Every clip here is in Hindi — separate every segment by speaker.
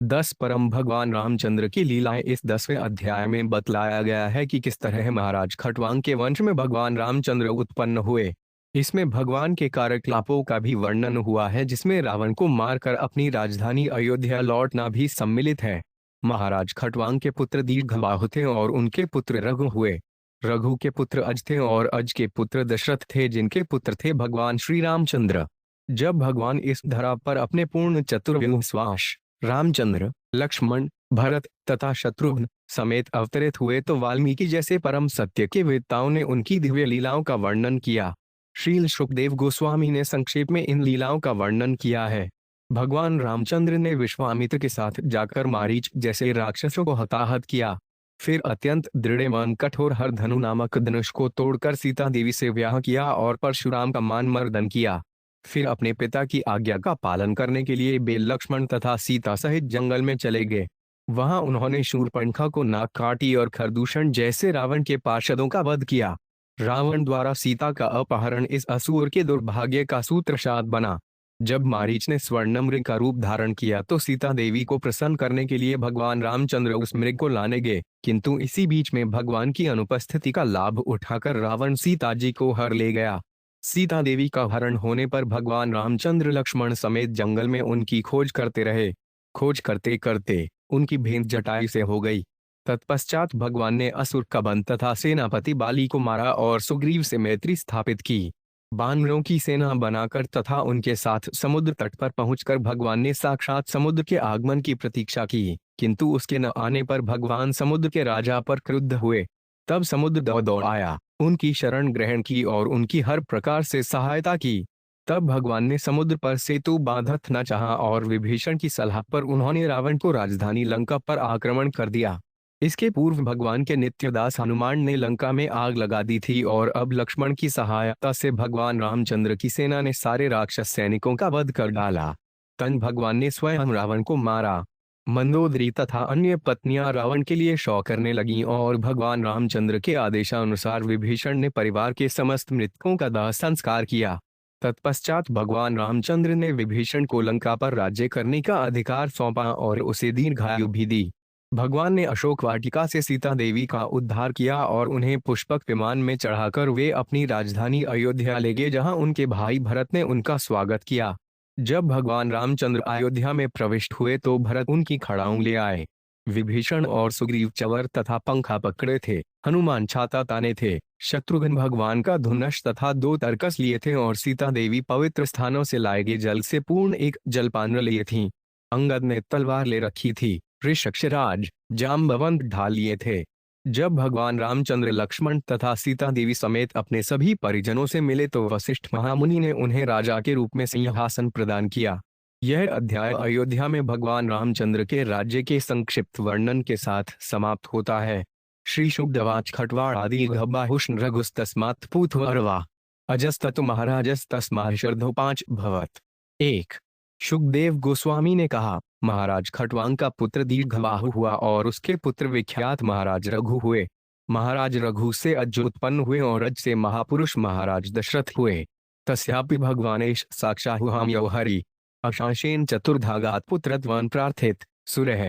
Speaker 1: 10 परम भगवान रामचंद्र की लीलाएं। इस 10वें अध्याय में बतलाया गया है कि किस तरह महाराज खटवांग के वंश में भगवान रामचंद्र उत्पन्न हुए। इसमें भगवान के कार्यकलापों का भी वर्णन हुआ है, जिसमें रावण को मारकर अपनी राजधानी अयोध्या लौटना भी सम्मिलित है। महाराज खटवांग के पुत्र दीर्घबाहु थे और उनके पुत्र रघु हुए। रघु के पुत्र अज थे और अज के पुत्र दशरथ थे, जिनके पुत्र थे भगवान श्री रामचंद्र। जब भगवान इस धरा पर अपने पूर्ण चतुर्व्यूह श्वास रामचंद्र, लक्ष्मण, भरत तथा शत्रुघ्न समेत अवतरित हुए तो वाल्मीकि जैसे परम सत्य के वेत्ताओं ने उनकी दिव्य लीलाओं का वर्णन किया। श्रील शुकदेव गोस्वामी ने संक्षेप में इन लीलाओं का वर्णन किया है। भगवान रामचंद्र ने विश्वामित्र के साथ जाकर मारीच जैसे राक्षसों को हताहत किया। फिर अत्यंत दृढ़ कठोर हर धनु नामक धनुष को तोड़कर सीता देवी से विवाह किया और परशुराम का मान मर्दन किया। फिर अपने पिता की आज्ञा का पालन करने के लिए बेल लक्ष्मण तथा सीता सहित जंगल में चले गए। वहां उन्होंने शूर्पणखा को नाक काटी और खरदूषण जैसे रावण के पार्षदों का वध किया। रावण द्वारा सीता का अपहरण इस असुर के दुर्भाग्य का सूत्रसाध बना। जब मारीच ने स्वर्ण मृग का रूप धारण किया तो सीता देवी को प्रसन्न करने के लिए भगवान रामचंद्र उस मृग को लाने गए, किंतु इसी बीच में भगवान की अनुपस्थिति का लाभ उठाकर रावण सीता जी को हर ले गया। सीता देवी का हरण होने पर भगवान रामचंद्र लक्ष्मण समेत जंगल में उनकी खोज करते रहे। खोज करते करते उनकी भेंट जटायु से हो गई। तत्पश्चात भगवान ने असुर कबन तथा सेनापति बाली को मारा और सुग्रीव से मैत्री स्थापित की। बानरों की सेना बनाकर तथा उनके साथ समुद्र तट पर पहुंचकर भगवान ने साक्षात समुद्र के आगमन की प्रतीक्षा की, किंतु उसके न आने पर भगवान समुद्र के राजा पर क्रुद्ध हुए। तब समुद्र दौड़ दौड़ आया, उनकी शरण ग्रहण की और उनकी हर प्रकार से सहायता की। तब भगवान ने समुद्र पर सेतु बांधना चाहा और विभीषण की सलाह पर उन्होंने रावण को राजधानी लंका पर आक्रमण कर दिया। इसके पूर्व भगवान के नित्यदास हनुमान ने लंका में आग लगा दी थी और अब लक्ष्मण की सहायता से भगवान रामचंद्र की सेना ने सारे राक्षस सैनिकों का वध कर डाला। तन भगवान ने स्वयं रावण को मारा। मंदोदरी तथा अन्य पत्नियां रावण के लिए शौ करने लगीं और भगवान रामचंद्र के आदेशानुसार विभीषण ने परिवार के समस्त मृतकों का दाह संस्कार किया। तत्पश्चात भगवान रामचंद्र ने विभीषण को लंका पर राज्य करने का अधिकार सौंपा और उसे दीर्घायु भी दी। भगवान ने अशोक वाटिका से सीता देवी का उद्धार किया और उन्हें पुष्पक विमान में चढ़ाकर वे अपनी राजधानी अयोध्या ले गए, जहां उनके भाई भरत ने उनका स्वागत किया। जब भगवान रामचंद्र अयोध्या में प्रविष्ट हुए तो भरत उनकी खड़ाऊं ले आए। विभीषण और सुग्रीव चवर तथा पंखा पकड़े थे, हनुमान छाता ताने थे, शत्रुघ्न भगवान का धनुष तथा 2 तरकस लिए थे और सीता देवी पवित्र स्थानों से लाए गए जल से पूर्ण एक जलपान लिए थीं। अंगद ने तलवार ले रखी थी, ऋषक्षराज जाम्बवंत ढाल लिए थे। जब भगवान रामचंद्र लक्ष्मण तथा सीता देवी समेत अपने सभी परिजनों से मिले तो वशिष्ठ महामुनि ने उन्हें राजा के रूप में सिंहासन प्रदान किया। यह अध्याय अयोध्या में भगवान रामचंद्र के राज्य के संक्षिप्त वर्णन के साथ समाप्त होता है। श्री शुकदवाच खटवाड़ आदि बाहुष्ण रघुस्तस्मात् पूर्वा अजस्ततु महाराजस्तस्मार्षर्धो 5 भवत। 1। शुकदेव गोस्वामी ने कहा, महाराज खटवांग का पुत्र दीर्घबाहु हुआ और उसके पुत्र विख्यात महाराज रघु हुए। महाराज रघु से अज उत्पन्न हुए और अज से महापुरुष महाराज दशरथ हुए। तस्यापि भगवानेश साक्षाहुहाम यौहरि अशांशेन चतुर्धागात पुत्रत्वान् प्रार्थित सुरह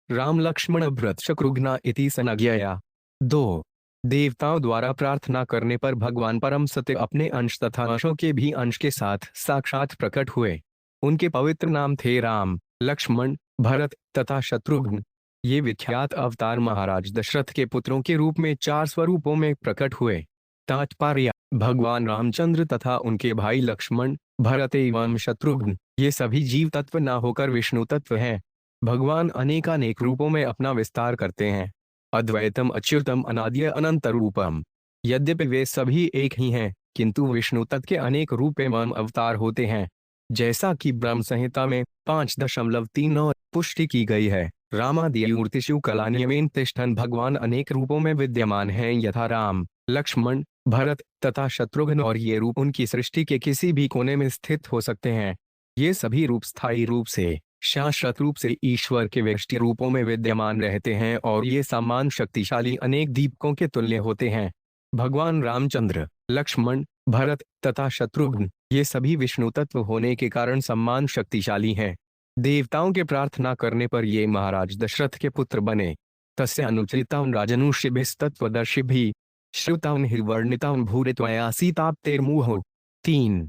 Speaker 1: राम लक्ष्मण भरत शत्रुघ्ना इति संज्ञया। 2। देवताओं द्वारा प्रार्थना करने पर भगवान परम सत्य अपने अंश तथा अंशों के भी अंश के साथ साक्षात प्रकट हुए। उनके पवित्र नाम थे राम, लक्ष्मण, भरत तथा शत्रुघ्न। ये विख्यात अवतार महाराज दशरथ के पुत्रों के रूप में 4 स्वरूपों में प्रकट हुए। तात्पर्य: भगवान रामचंद्र तथा उनके भाई लक्ष्मण, भरत एवं शत्रुघ्न ये सभी जीव तत्व न होकर विष्णु तत्व हैं। भगवान अनेकानेक रूपों में अपना विस्तार करते हैं। अद्वैतम अच्युतम अनाद्य अनंत रूपम। यद्यपि वे सभी एक ही हैं, किंतु विष्णु तत्व के अनेक रूप एवं अवतार होते हैं, जैसा कि ब्रह्म संहिता में 5.39 पुष्टि की गई है। रामादिमूर्तिषु कलान्यमेन तिष्ठन् भगवान अनेक रूपों में विद्यमान हैं, यथा राम, लक्ष्मण, भरत तथा शत्रुघ्न, और ये रूप उनकी सृष्टि के किसी भी कोने में स्थित हो सकते हैं। ये सभी रूप स्थायी रूप से, शाश्वत रूप से ईश्वर के व्यष्टि रूपों में विद्यमान रहते हैं और ये समान शक्तिशाली अनेक दीपकों के तुल्य होते हैं। भगवान रामचंद्र, लक्ष्मण, भरत तथा शत्रुघ्न ये सभी विष्णु तत्व होने के कारण समान शक्तिशाली हैं। देवताओं के प्रार्थना करने पर ये महाराज दशरथ के पुत्र बने। तस्य अनुचरितां राजनुषिभिस्तत्त्वदर्शिभिः श्रुतां हि वर्णितां भूरि त्वया सीताप्तेर्मुहुः। 3।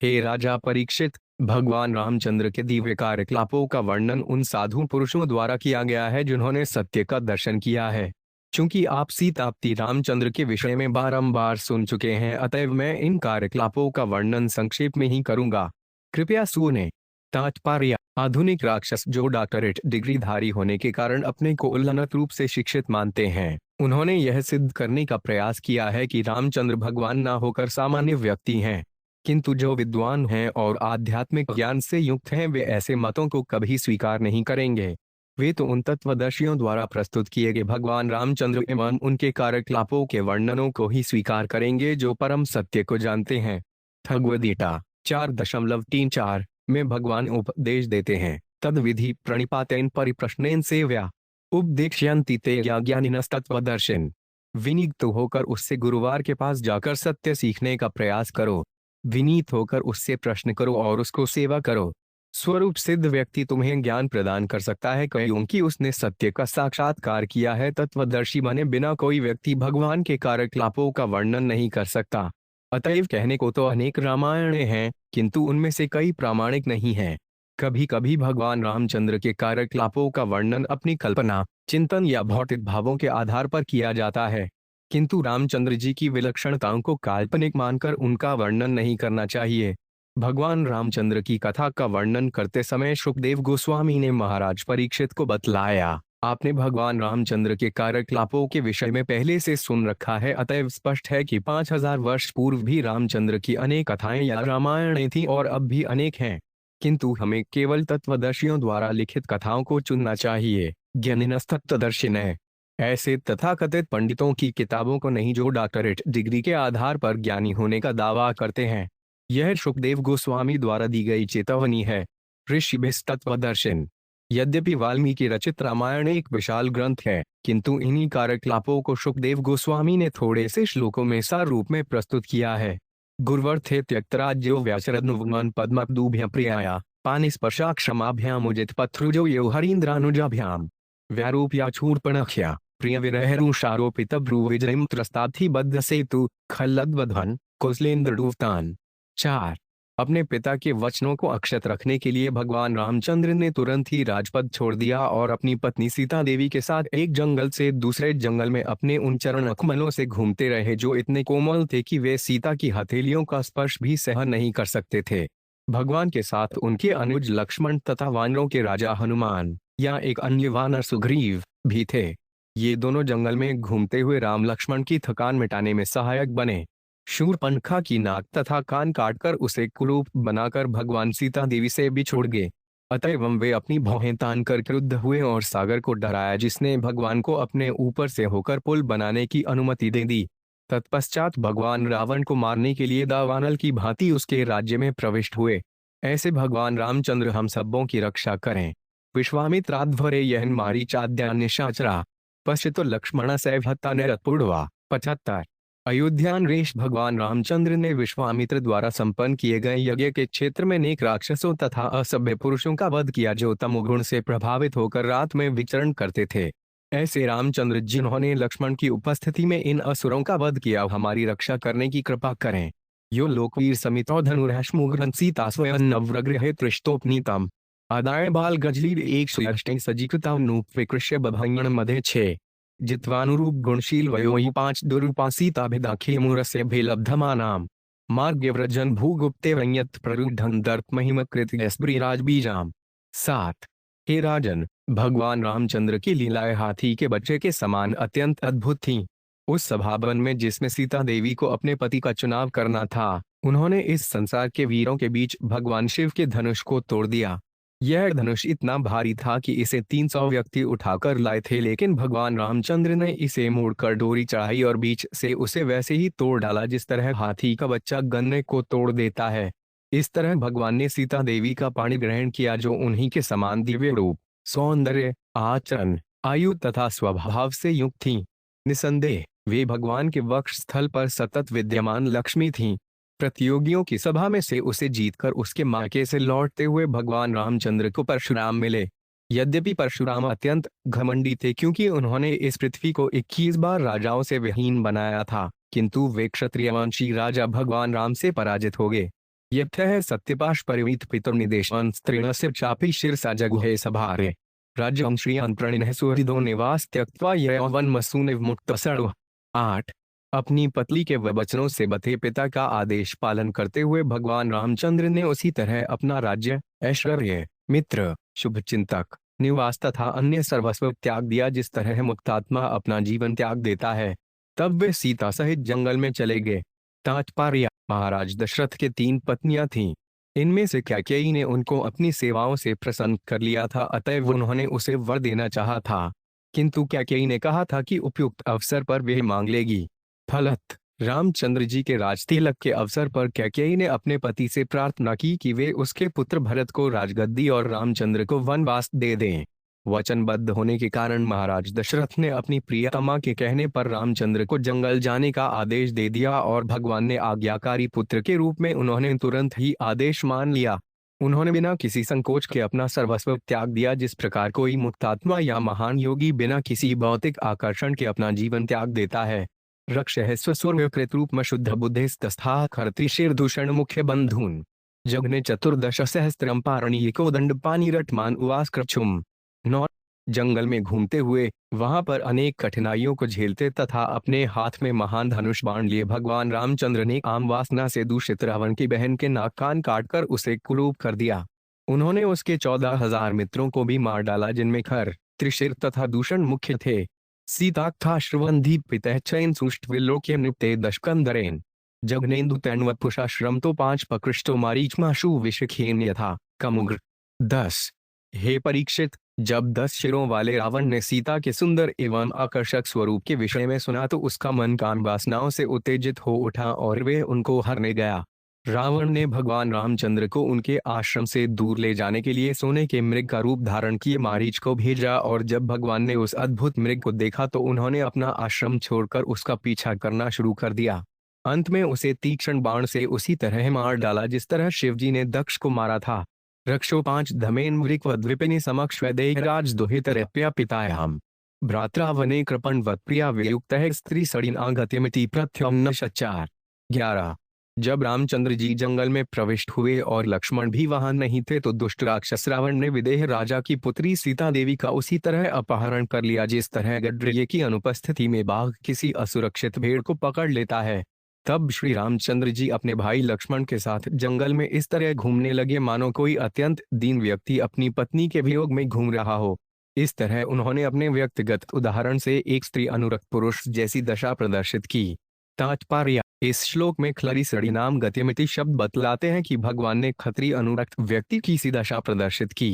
Speaker 1: हे राजा परीक्षित, भगवान रामचंद्र के दिव्य कार्यकलापों का वर्णन उन साधु पुरुषों द्वारा किया गया है जिन्होंने सत्य का दर्शन किया है। चूंकि आप सीताप्ति रामचंद्र के विषय में बारंबार सुन चुके हैं, अतएव मैं इन कार्यकलापों का वर्णन संक्षेप में ही करूंगा। कृपया सुने। तात्पर्य: आधुनिक राक्षस जो डॉक्टरेट डिग्रीधारी होने के कारण अपने को उन्नत रूप से शिक्षित मानते हैं, उन्होंने यह सिद्ध करने का प्रयास किया है कि रामचंद्र भगवान ना होकर सामान्य व्यक्ति हैं। किंतु जो विद्वान हैं और आध्यात्मिक ज्ञान से युक्त हैं, वे ऐसे मतों को कभी स्वीकार नहीं करेंगे। वे तो उन तत्वदर्शियों द्वारा प्रस्तुत किए गए भगवान रामचंद्र एवं उनके कार्यकलापों के वर्णनों को ही स्वीकार करेंगे जो परम सत्य को जानते हैं। भगवद्गीता 4.34 में भगवान उपदेश देते हैं, तद विधि प्रणिपातेन परिप्रश्नेन सेव्या उपदेक्ष्यन्ति ते ज्ञानिनस्तत्त्वदर्शिन। विनीत होकर उससे गुरुवार के पास जाकर सत्य सीखने का प्रयास करो। विनीत होकर उससे प्रश्न करो और उसको सेवा करो। स्वरूप सिद्ध व्यक्ति तुम्हें ज्ञान प्रदान कर सकता है, क्योंकि उसने सत्य का साक्षात्कार किया है। तत्वदर्शी बने बिना कोई व्यक्ति भगवान के कार्यकलापों का वर्णन नहीं कर सकता। अतएव कहने को तो अनेक रामायणें हैं, किंतु उनमें से कई प्रामाणिक नहीं हैं। कभी कभी भगवान रामचंद्र के कार्यकलापों का वर्णन अपनी कल्पना, चिंतन या भौतिक भावों के आधार पर किया जाता है, किंतु रामचंद्र जी की विलक्षणताओं को काल्पनिक मानकर उनका वर्णन नहीं करना चाहिए। भगवान रामचंद्र की कथा का वर्णन करते समय शुकदेव गोस्वामी ने महाराज परीक्षित को बतलाया, आपने भगवान रामचंद्र के कार्यकलापों के विषय में पहले से सुन रखा है, अतएव स्पष्ट है कि 5000 वर्ष पूर्व भी रामचंद्र की अनेक कथाएं या रामायणें थीं और अब भी अनेक हैं। किंतु हमें केवल तत्वदर्शियों द्वारा लिखित कथाओं को चुनना चाहिए, ज्ञानिनस्तत्त्वदर्शिनः। ऐसे तथाकथित पंडितों की किताबों को नहीं जो डॉक्टरेट डिग्री के आधार पर ज्ञानी होने का दावा करते हैं। यह शुकदेव गोस्वामी द्वारा दी गई चेतावनी है। ऋषिभिस्तत्त्वदर्शिन। यद्यपि वाल्मीकि रचित रामायण एक विशाल ग्रंथ है, किंतु इन्हीं कार्यकलापों को शुकदेव गोस्वामी ने थोड़े से श्लोकों में सार रूप में प्रस्तुत किया है। गुर्वर्थे त्यक्तराज्यो व्यासरनुवमन पद्मदूभ्य प्रियाया पानिस्पर्शा क्षमाभ्याम उजित पत्रुजो यो हरीन्द्रानुजाभ्याम व्यारूप्या शूर्पणख्या प्रिय विरहरूषारोपित भ्रुविजयम त्रस्ताथि बद्ध सेतु खल्लद्वध्वन कुसलेन्द्रडूफतान। 4। अपने पिता के वचनों को अक्षत रखने के लिए भगवान रामचंद्र ने तुरंत ही राजपद छोड़ दिया और अपनी पत्नी सीता देवी के साथ एक जंगल से दूसरे जंगल में अपने उन चरण कमलों से घूमते रहे जो इतने कोमल थे कि वे सीता की हथेलियों का स्पर्श भी सहन नहीं कर सकते थे। भगवान के साथ उनके अनुज लक्ष्मण तथा वानरों के राजा हनुमान या एक अन्य वानर सुग्रीव भी थे। ये दोनों जंगल में घूमते हुए राम लक्ष्मण की थकान मिटाने में सहायक बने। शूर्पणखा की नाक तथा कान काटकर उसे कुरूप बनाकर भगवान सीता देवी से बिछुड़ गए। अतएव वे अपनी भौहें तान कर क्रुद्ध हुए और सागर को डराया, जिसने भगवान को अपने ऊपर से होकर पुल बनाने की अनुमति दे दी। तत्पश्चात भगवान रावण को मारने के लिए दावानल की भांति उसके राज्य में प्रविष्ट हुए। ऐसे भगवान रामचंद्र हम सबों की रक्षा करें। विश्वामित्राध्वरे यहन मारीचाद्यान्यशाचरा पश्चितो लक्ष्मण सैभत्ता नरतपूर्वा। 75। अयोध्या नरेश भगवान रामचंद्र ने विश्वामित्र द्वारा संपन्न किए गए यज्ञ के क्षेत्र में नेक राक्षसों तथा असभ्य पुरुषों का वध किया जो तमोगुण से प्रभावित होकर रात में विचरण करते थे। ऐसे रामचंद्र जिन्होंने लक्ष्मण की उपस्थिति में इन असुरों का वध किया, हमारी रक्षा करने की कृपा करें। यो लोकवीर समितो धनुराश्मुग्रन सीता स्वयं नवग्रहे तृष्टोपनीतम आदाय बाल गजलीर 108 सजीकृता नूप विकृष्य बभंगण मध्य 6 जित्वानुरूप गुणशील वयोहि 5 दुरूपासीताभिदाखे मूरस्य भेलब्धमानाम मार्गव्रजन भूगुप्ते वंयत प्ररुद्धन दर्प महिमकृत स्त्रीराजबीजाम। 7। हे राजन, भगवान रामचंद्र की लीलाएं हाथी के बच्चे के समान अत्यंत अद्भुत थीं। उस सभावन में जिसमें सीता देवी को अपने पति का चुनाव करना था, उन्होंने इस संसार के वीरों के बीच भगवान शिव के धनुष को तोड़ दिया। यह धनुष इतना भारी था कि इसे 300 व्यक्ति उठाकर लाए थे, लेकिन भगवान रामचंद्र ने इसे मोड़कर डोरी चढ़ाई और बीच से उसे वैसे ही तोड़ डाला जिस तरह हाथी का बच्चा गन्ने को तोड़ देता है। इस तरह भगवान ने सीता देवी का पाणी ग्रहण किया, जो उन्हीं के समान दिव्य रूप, सौंदर्य, आचरण, आयु तथा स्वभाव से युक्त थीं। निसंदेह वे भगवान के वक्ष स्थल पर सतत विद्यमान लक्ष्मी थीं। प्रतियोगियों की सभा में से उसे जीतकर उसके मायके से लौटते हुए भगवान रामचंद्र को परशुराम मिले। यद्यपि परशुराम अत्यंत घमंडी थे क्योंकि उन्होंने इस पृथ्वी को 21 बार राजाओं से विहीन बनाया था, किंतु वे क्षत्रियवंशी राजा भगवान राम से पराजित हो गए। यथः सत्यपाश परिवीत पितुर्निदेशन स्त्रीणस्य चापि शिरसा जगुहे सभारे राजवंशीयान् प्रणिनः सुहृदो निवास त्यक्त्वा यौवनमसूनिर्मुक्तः सर्वः। 8 अपनी पत्नी के वचनों से बते पिता का आदेश पालन करते हुए भगवान रामचंद्र ने उसी तरह अपना राज्य, ऐश्वर्य, मित्र, शुभचिंतक, निवास तथा अन्य सर्वस्व त्याग दिया जिस तरह मुक्तात्मा अपना जीवन त्याग देता है। तब वे सीता सहित जंगल में चले गए। तात्पर्य: महाराज दशरथ के 3 पत्नियां थीं। इनमें से कैकेयी ने उनको अपनी सेवाओं से प्रसन्न कर लिया था, अतएव उन्होंने उसे वर देना चाहा था, किंतु कैकेयी ने कहा था कि उपयुक्त अवसर पर वे मांग लेगी। फलत रामचंद्र जी के राजतिलक के अवसर पर कैकेयी ने अपने पति से प्रार्थना की कि वे उसके पुत्र भरत को राजगद्दी और रामचंद्र को वनवास दे दें। वचनबद्ध होने के कारण महाराज दशरथ ने अपनी प्रियतमा के कहने पर रामचंद्र को जंगल जाने का आदेश दे दिया और भगवान ने आज्ञाकारी पुत्र के रूप में उन्होंने तुरंत ही आदेश मान लिया। उन्होंने बिना किसी संकोच के अपना सर्वस्व त्याग दिया। जिस प्रकार कोई मुक्तात्मा या महान योगी बिना किसी भौतिक आकर्षण के अपना जीवन त्याग देता है। रक्षः स्वस्वरूपकृत रूप शुद्ध बुद्धिस्तस्था खरति शीर्दूषण मुख्य बंधून जगने 14 सहस्त्रम पारणीको दंड पानीरटमान उवास कृच्छुम। 9 जंगल में घूमते हुए वहां पर अनेक कठिनाइयों को झेलते तथा अपने हाथ में महान धनुष बाण लिए भगवान रामचंद्र ने आम वासना से दूषित रावण की बहन के नाक कान काटकर उसे कुरूप कर दिया। उन्होंने उसके 14,000 मित्रों को भी मार डाला, जिनमें खर, त्रिशिर तथा दूषण मुख्य थे। सीताक्षाश्रवंधी पितः चैन सुष्टविलोक्य निप्ते दशकंदरेन जगनेन्दु तैन्वपुषा श्रम तो 5 पकृष्टो मारीचमाशु विशिखेन यथा कमुग्र। 10 हे परीक्षित, जब 10 शिरों वाले रावण ने सीता के सुंदर एवं आकर्षक स्वरूप के विषय में सुना तो उसका मन काम वासनाओं से उत्तेजित हो उठा और वे उनको हरने गया। रावण ने भगवान रामचंद्र को उनके आश्रम से दूर ले जाने के लिए सोने के मृग का रूप धारण किए मारीच को भेजा, और जब भगवान ने उस अद्भुत मृग को देखा तो उन्होंने अपना आश्रम छोड़कर उसका पीछा करना शुरू कर दिया। अंत में उसे तीक्ष्ण बाण से उसी तरह मार डाला जिस तरह शिवजी ने दक्ष को मारा था। रक्षो 5 धमेन मृक्वद्विपिनी समक्ष वैदेहराज दुहितरप्या पितायाम भ्रात्रा वने कृपणवत् प्रिया वियुक्त स्त्री सड़िना गतिमिति प्रत्युम्न 4। 11 जब रामचंद्र जी जंगल में प्रविष्ट हुए और लक्ष्मण भी वहां नहीं थे तो दुष्ट राक्षस रावण ने विदेह राजा की पुत्री सीता देवी का उसी तरह अपहरण कर लिया जिस तरह गड्रिये की अनुपस्थिति में बाघ किसी असुरक्षित भेड़ को पकड़ लेता है। तब श्री रामचंद्र जी अपने भाई लक्ष्मण के साथ जंगल में इस तरह घूमने लगे मानो कोई अत्यंत दीन व्यक्ति अपनी पत्नी के वियोग में घूम रहा हो। इस तरह उन्होंने अपने व्यक्तिगत उदाहरण से एक स्त्री अनुरक्त पुरुष जैसी दशा प्रदर्शित की। तात्पर्य: इस श्लोक में खलरी सड़ी नाम गतिमिति शब्द बतलाते हैं कि भगवान ने क्षत्रिय अनुरक्त व्यक्ति की सी दशा प्रदर्शित की।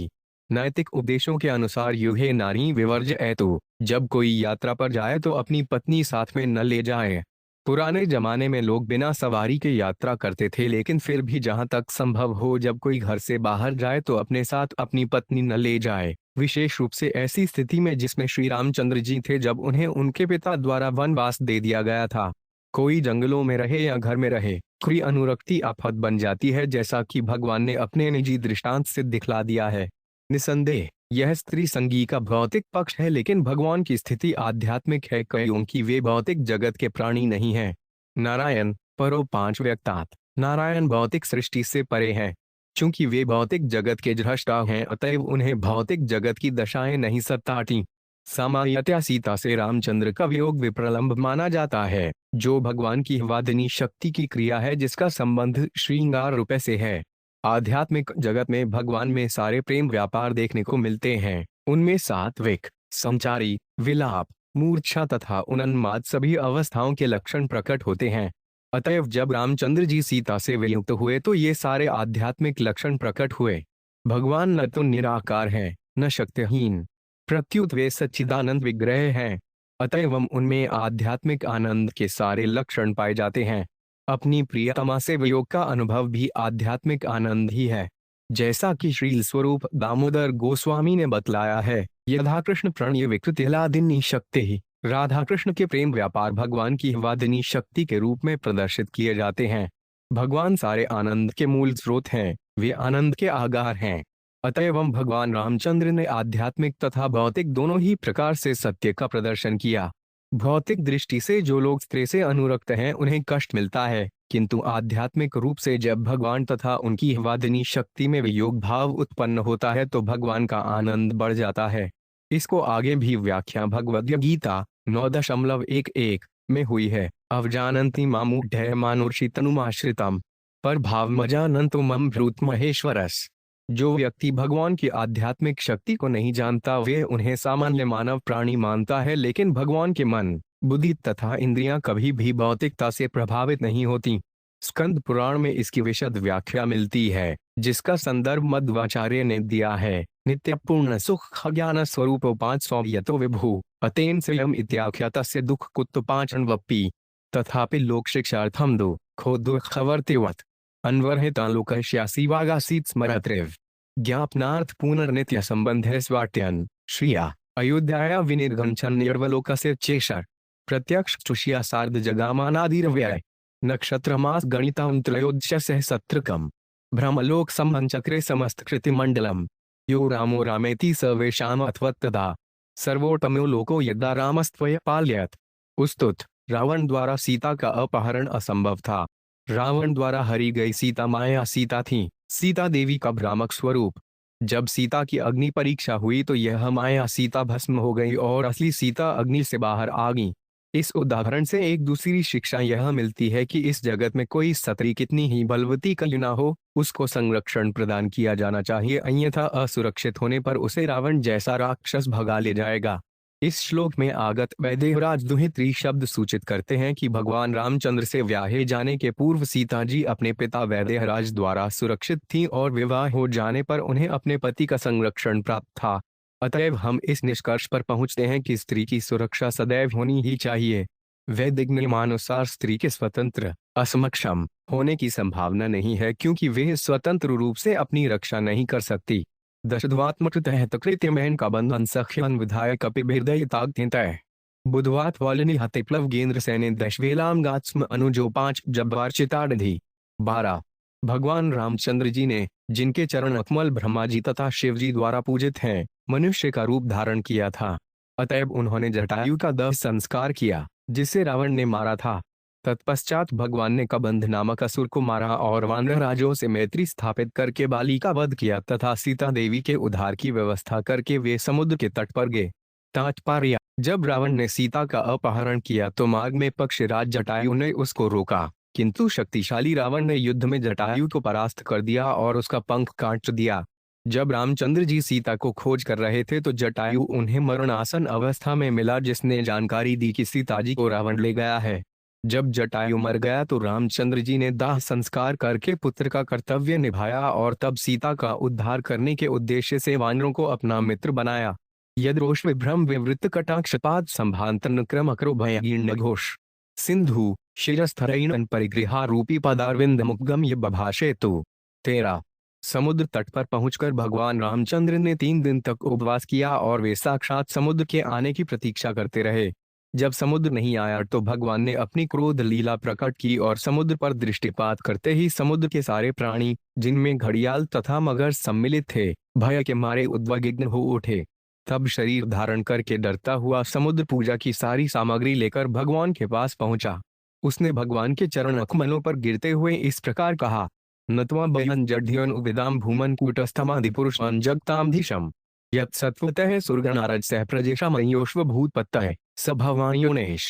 Speaker 1: नैतिक उपदेशों के अनुसार युहे नारी विवर्ज एतु, जब कोई यात्रा पर जाए तो अपनी पत्नी साथ में न ले जाए। पुराने जमाने में लोग बिना सवारी के यात्रा करते थे, लेकिन फिर भी जहां तक संभव हो जब कोई घर से बाहर जाए तो अपने साथ अपनी पत्नी न ले जाए। विशेष रूप से ऐसी स्थिति में जिसमें श्री रामचंद्र जी थे जब उन्हें उनके पिता द्वारा वनवास दे दिया गया था। कोई जंगलों में रहे या घर में रहे, स्त्री अनुरक्ति आफत बन जाती है, जैसा कि भगवान ने अपने निजी दृष्टांत से दिखला दिया है। निसंदेह यह स्त्री संगी का भौतिक पक्ष है, लेकिन भगवान की स्थिति आध्यात्मिक है क्योंकि वे भौतिक जगत के प्राणी नहीं हैं। नारायण परो 5 व्यक्तात्, नारायण भौतिक सृष्टि से परे हैं। चूंकि वे भौतिक जगत के दृष्टा हैं अतएव उन्हें भौतिक जगत की दशाएं नहीं सताती। सामान्यतया सीता से रामचंद्र का वियोग विप्रलंब माना जाता है, जो भगवान की वादिनी शक्ति की क्रिया है जिसका संबंध श्रृंगार रूप से है। आध्यात्मिक जगत में भगवान में सारे प्रेम व्यापार देखने को मिलते हैं। उनमें सात्विक, संचारी, विलाप, मूर्छा तथा उन्माद सभी अवस्थाओं के लक्षण प्रकट होते हैं। अतएव जब रामचंद्र जी सीता से वियुक्त हुए तो ये सारे आध्यात्मिक लक्षण प्रकट हुए। भगवान न तो निराकार हैं न शक्तिहीन, प्रत्युत वे सच्चिदानंद विग्रह हैं। अतएव उनमें आध्यात्मिक आनंद के सारे लक्षण पाए जाते हैं। अपनी प्रियतमा से वियोग का अनुभव भी आध्यात्मिक आनंद ही है। जैसा कि श्रील स्वरूप दामोदर गोस्वामी ने बतलाया है, यथा कृष्ण प्रणय विकृतिलादिनी शक्ति ही, राधा कृष्ण के प्रेम व्यापार भगवान की वादिनी शक्ति के रूप में प्रदर्शित किए जाते हैं। भगवान सारे आनंद के मूल स्रोत हैं, वे आनंद के आगार हैं। अतएव भगवान रामचंद्र ने आध्यात्मिक तथा भौतिक दोनों ही प्रकार से सत्य का प्रदर्शन किया। भौतिक दृष्टि से जो लोग स्त्री से अनुरक्त हैं उन्हें कष्ट मिलता है, किंतु आध्यात्मिक रूप से जब भगवान तथा उनकी वादिनी शक्ति में वियोग भाव उत्पन्न होता है तो भगवान का आनंद बढ़ जाता है। इसको आगे भी व्याख्या भगवद् गीता 9.11 में हुई है। अवजानन्ति मामूढ़ मानुषी तनुमाश्रितम पर भावमजानन्तो मम भ्रूत महेश्वरस। जो व्यक्ति भगवान की आध्यात्मिक शक्ति को नहीं जानता वे उन्हें सामान्य मानव प्राणी मानता है, लेकिन भगवान के मन, बुद्धि तथा इंद्रियां कभी भी भौतिकता से प्रभावित नहीं होती। स्कंद पुराण में इसकी विशद व्याख्या मिलती है, जिसका संदर्भ मध्वाचार्य ने दिया है। नित्य पूर्ण सुख ज्ञान स्वरूप 500 यतो विभु अतेन स्वयं इत्याख्यातस्य दुख कुत्त पाचन वप्पी तथापि लोक शिक्षार्थम दो खो दुखवर्तिवत अन्वर्हिता लोकश्यासी वागासीत स्मरत्रिव ज्ञापनार्थ पुनर्नित्य संबंध है स्वाट्यन श्रिया अयोध्याया विनिर्गंचन निर्वलोकस्य चेशर प्रत्यक्ष चुषिया सार्ध जगामानादिरव्यय नक्षत्र मास गणितांत्रयोदश सत्रकम ब्रह्मलोक संचक्रे समस्त कृतिमंडलम यो रामो रामेति सर्वेषाम अथवत्तदा सर्वोत्तमो लोको यदा रामस्त्वय पाल्यत। उस्तुत रावण द्वारा सीता का अपहरण असंभव था। रावण द्वारा हरी गई सीता माया सीता थी, सीता देवी का भ्रामक स्वरूप। जब सीता की अग्नि परीक्षा हुई तो यह माया सीता भस्म हो गई और असली सीता अग्नि से बाहर आ गई। इस उदाहरण से एक दूसरी शिक्षा यह मिलती है कि इस जगत में कोई स्त्री कितनी ही बलवती क्यों ना हो, उसको संरक्षण प्रदान किया जाना चाहिए, अन्यथा असुरक्षित होने पर उसे रावण जैसा राक्षस भगा ले जाएगा। इस श्लोक में आगत वैदेहराज दुहित्री शब्द सूचित करते हैं कि भगवान रामचंद्र से ब्याहे जाने के पूर्व सीता जी अपने पिता वैदेहराज द्वारा सुरक्षित थीं और विवाह हो जाने पर उन्हें अपने पति का संरक्षण प्राप्त था। अतएव हम इस निष्कर्ष पर पहुंचते हैं कि स्त्री की सुरक्षा सदैव होनी ही चाहिए। वैदिक नियमानुसार स्त्री के स्वतंत्र असक्षम होने की संभावना नहीं है, क्योंकि वे स्वतंत्र रूप से अपनी रक्षा नहीं कर सकती। दशद्वात्मक तहत कृत्यमहन का बंधन सख्यन विधायक हृदय ताग्य बुधवात वालिनी हतिप्लव गेंद्र सैने दशवेलाम गात्स्म अनुजो 5 जब्बार चिताड़धी 12। भगवान रामचंद्र जी ने, जिनके चरण अकमल ब्रह्मा जी तथा शिव जी द्वारा पूजित हैं, मनुष्य का रूप धारण किया था। अतएव उन्होंने जटायु का दह संस्कार किया, जिसे रावण ने मारा था। तत्पश्चात भगवान ने कबंध नामक असुर को मारा और वानर राजों से मैत्री स्थापित करके बाली का वध किया तथा सीता देवी के उद्धार की व्यवस्था करके वे समुद्र के तट पर गए। तात्पर्य: जब रावण ने सीता का अपहरण किया तो मार्ग में पक्षीराज जटायु ने उसको रोका, किंतु शक्तिशाली रावण ने युद्ध में जटायु को परास्त कर दिया और उसका पंख काट दिया। जब रामचंद्र जी सीता को खोज कर रहे थे तो जटायु उन्हें मरणासन अवस्था में मिला, जिसने जानकारी दी कि सीता जी को रावण ले गया है। जब जटायु मर गया तो रामचंद्र जी ने दाह संस्कार करके पुत्र का कर्तव्य निभाया और तब सीता का उद्धार करने के उद्देश्य से वानरों को अपना मित्र बनाया। यद्रोष विभ्रम विवृत कटाक्षपाद संभांतन क्रम अक्रो भयगीर्ण घोष सिंधु शिरस्थरैण परिगृहा रूपी पदारविंद मुक्गम्य बभाषे तो। 13। समुद्र तट पर पहुंचकर भगवान रामचंद्र ने 3 दिन तक उपवास किया और वे साक्षात समुद्र के आने की प्रतीक्षा करते रहे। जब समुद्र नहीं आया तो भगवान ने अपनी क्रोध लीला प्रकट की और समुद्र पर दृष्टिपात करते ही समुद्र के सारे प्राणी, जिनमें घड़ियाल तथा मगर सम्मिलित थे, भय के मारे उद्विग्न हो उठे। तब शरीर धारण करके डरता हुआ समुद्र पूजा की सारी सामग्री लेकर भगवान के पास पहुंचा। उसने भगवान के चरण अकमलों पर गिरते हुए इस प्रकार कहा: नत्वा बयन जड्ढ्यन उविदाम भूमन कूटस्थमादि पुरुषान जगतामधीशम यत् सत्वतः सुरगणारज सह प्रजेशा मयोश्व भूतपत्तः सभवाणियोनेश।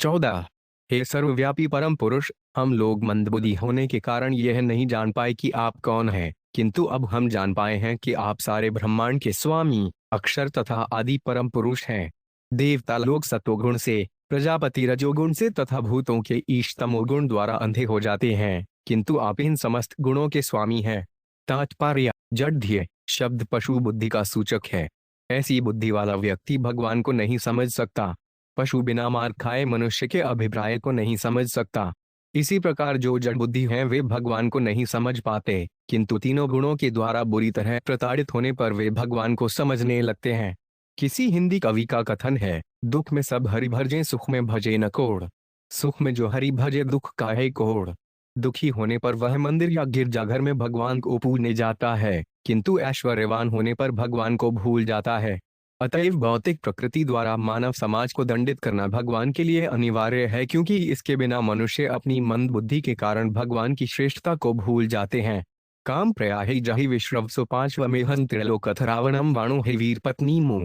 Speaker 1: 14। हे सर्वव्यापी परम पुरुष, हम लोग मंदबुद्धि होने के कारण यह नहीं जान पाए कि आप कौन हैं, किंतु अब हम जान पाए हैं कि आप सारे ब्रह्मांड के स्वामी, अक्षर तथा आदि परम पुरुष हैं। देवता लोग सत्वगुण से, प्रजापति रजोगुण से तथा भूतों के ईश तमोगुण द्वारा अंधे हो जाते हैं, किंतु आप इन समस्त गुणों के स्वामी हैं। तात्पर्य: जड्ढ्य शब्द पशु बुद्धि का सूचक है। ऐसी बुद्धि वाला व्यक्ति भगवान को नहीं समझ सकता। पशु बिना मार खाए मनुष्य के अभिप्राय को नहीं समझ सकता। इसी प्रकार जो जड़ बुद्धि हैं वे भगवान को नहीं समझ पाते, किंतु तीनों गुणों के द्वारा बुरी तरह प्रताड़ित होने पर वे भगवान को समझने लगते हैं। किसी हिंदी कवि का कथन है: दुख में सब हरि भजे, सुख में भजे न कोड़। सुख में जो हरि भजे, दुख काहे कोड़। दुखी होने पर वह मंदिर या गिरजाघर में भगवान को पूजने जाता है, किंतु ऐश्वर्यवान होने पर भगवान को भूल जाता है। अतएव भौतिक प्रकृति द्वारा मानव समाज को दंडित करना भगवान के लिए अनिवार्य है, क्योंकि इसके बिना मनुष्य अपनी मंद बुद्धि के कारण भगवान की श्रेष्ठता को भूल जाते हैं। काम प्रयाहि जहि विश्रवसु पांचवमेहं त्रिलोकथ रावणम वाणो हि वीर पत्नी मु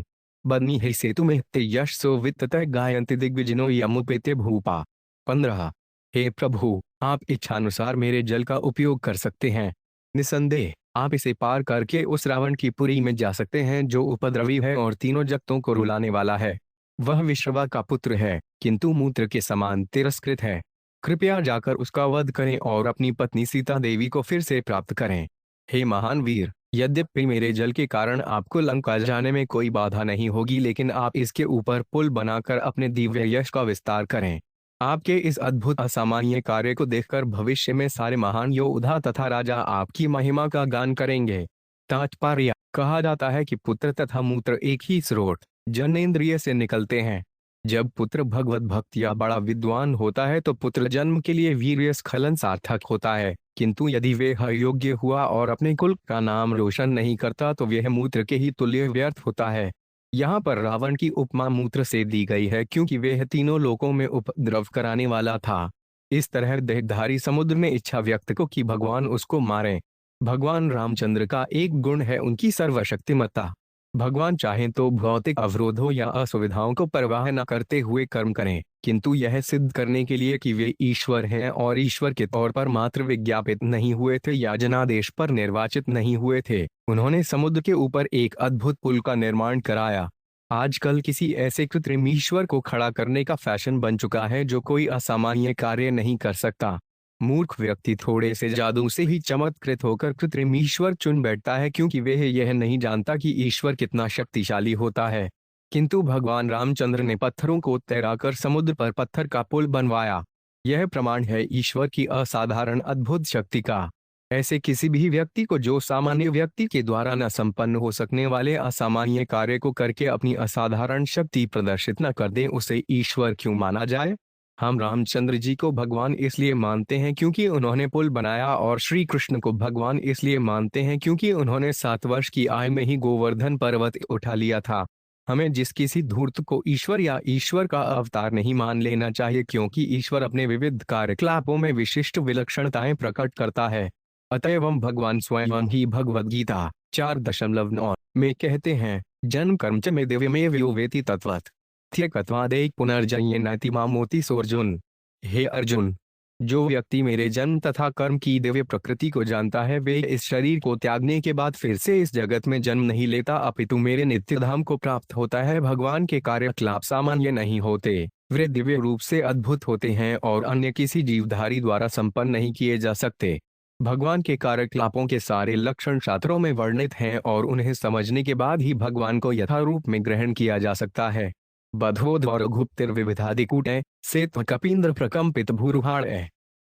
Speaker 1: बदनी हि सेतु में ते यश सो वित्ततः गायन्ति दिग्विजनो यमुपेते भूपा। 15। हे प्रभु, आप इच्छानुसार मेरे जल का उपयोग कर सकते हैं। निसंदेह आप इसे पार करके उस रावण की पुरी में जा सकते हैं जो उपद्रवी है और तीनों जगतों को रुलाने वाला है। वह विश्रवा का पुत्र है, किंतु मूत्र के समान तिरस्कृत है। कृपया जाकर उसका वध करें और अपनी पत्नी सीता देवी को फिर से प्राप्त करें। हे महान वीर, यद्यपि मेरे जल के कारण आपको लंका जाने में कोई बाधा नहीं होगी, लेकिन आप इसके ऊपर पुल बनाकर अपने दिव्य यश का विस्तार करें। आपके इस अद्भुत असामान्य कार्य को देखकर भविष्य में सारे महान योद्धा तथा राजा आपकी महिमा का गान करेंगे। तात्पर्य, कहा जाता है कि पुत्र तथा मूत्र एक ही स्रोत जनेंद्रिय से निकलते हैं। जब पुत्र भगवत भक्त या बड़ा विद्वान होता है तो पुत्र जन्म के लिए वीर्य स्खलन सार्थक होता है, किंतु यदि वे अयोग्य हुआ और अपने कुल का नाम रोशन नहीं करता तो वह मूत्र के ही तुल्य व्यर्थ होता है। यहाँ पर रावण की उपमा मूत्र से दी गई है, क्योंकि वह तीनों लोकों में उपद्रव कराने वाला था। इस तरह देहधारी समुद्र ने इच्छा व्यक्त को कि भगवान उसको मारें। भगवान रामचंद्र का एक गुण है उनकी सर्वशक्तिमत्ता। भगवान चाहें तो भौतिक अवरोधों या असुविधाओं को परवाह न करते हुए कर्म करें, किंतु यह सिद्ध करने के लिए कि वे ईश्वर हैं और ईश्वर के तौर पर मात्र विज्ञापित नहीं हुए थे या जनादेश पर निर्वाचित नहीं हुए थे, उन्होंने समुद्र के ऊपर एक अद्भुत पुल का निर्माण कराया। आजकल किसी ऐसे कृत्रिम ईश्वर को खड़ा करने का फैशन बन चुका है जो कोई असामान्य कार्य नहीं कर सकता। मूर्ख व्यक्ति थोड़े से जादू से ही चमत्कृत होकर कृत्रिम ईश्वर चुन बैठता है, क्योंकि वह यह नहीं जानता कि ईश्वर कितना शक्तिशाली होता है। किंतु भगवान रामचंद्र ने पत्थरों को तैराकर समुद्र पर पत्थर का पुल बनवाया। यह प्रमाण है ईश्वर की असाधारण अद्भुत शक्ति का। ऐसे किसी भी व्यक्ति को जो सामान्य व्यक्ति के द्वारा न संपन्न हो सकने वाले असामान्य कार्य को करके अपनी असाधारण शक्ति प्रदर्शित न कर दे, उसे ईश्वर क्यों माना जाए। हम रामचंद्र जी को भगवान इसलिए मानते हैं क्योंकि उन्होंने पुल बनाया, और श्री कृष्ण को भगवान इसलिए मानते हैं क्योंकि उन्होंने 7 वर्ष की आयु में ही गोवर्धन पर्वत उठा लिया था। हमें जिस किसी धूर्त को ईश्वर या ईश्वर का अवतार नहीं मान लेना चाहिए, क्योंकि ईश्वर अपने विविध कार्यकलापों में विशिष्ट विलक्षणताएं प्रकट करता है। अतएव भगवान स्वयं ही भगवद गीता 4.9 में कहते हैं, जन्म कर्म च में दिव्यमेव यो वेति तत्वत् त्यक्त्वादेक पुनर्जन्य नैति मामोति सोर्जुन। हे अर्जुन, जो व्यक्ति मेरे जन्म तथा कर्म की दिव्य प्रकृति को जानता है, वे इस शरीर को त्यागने के बाद फिर से इस जगत में जन्म नहीं लेता, अपितु मेरे नित्य धाम को प्राप्त होता है। भगवान के कार्यकलाप सामान्य नहीं होते, वे दिव्य रूप से अद्भुत होते हैं और अन्य किसी जीवधारी द्वारा संपन्न नहीं किए जा सकते। भगवान के कार्यकलापों के सारे लक्षण शास्त्रों में वर्णित हैं और उन्हें समझने के बाद ही भगवान को यथारूप में ग्रहण किया जा सकता है। बधोद्वर गुप्तिर विविधादिकूट सेत्व कपींद्र प्रकंपित भूरुहाड़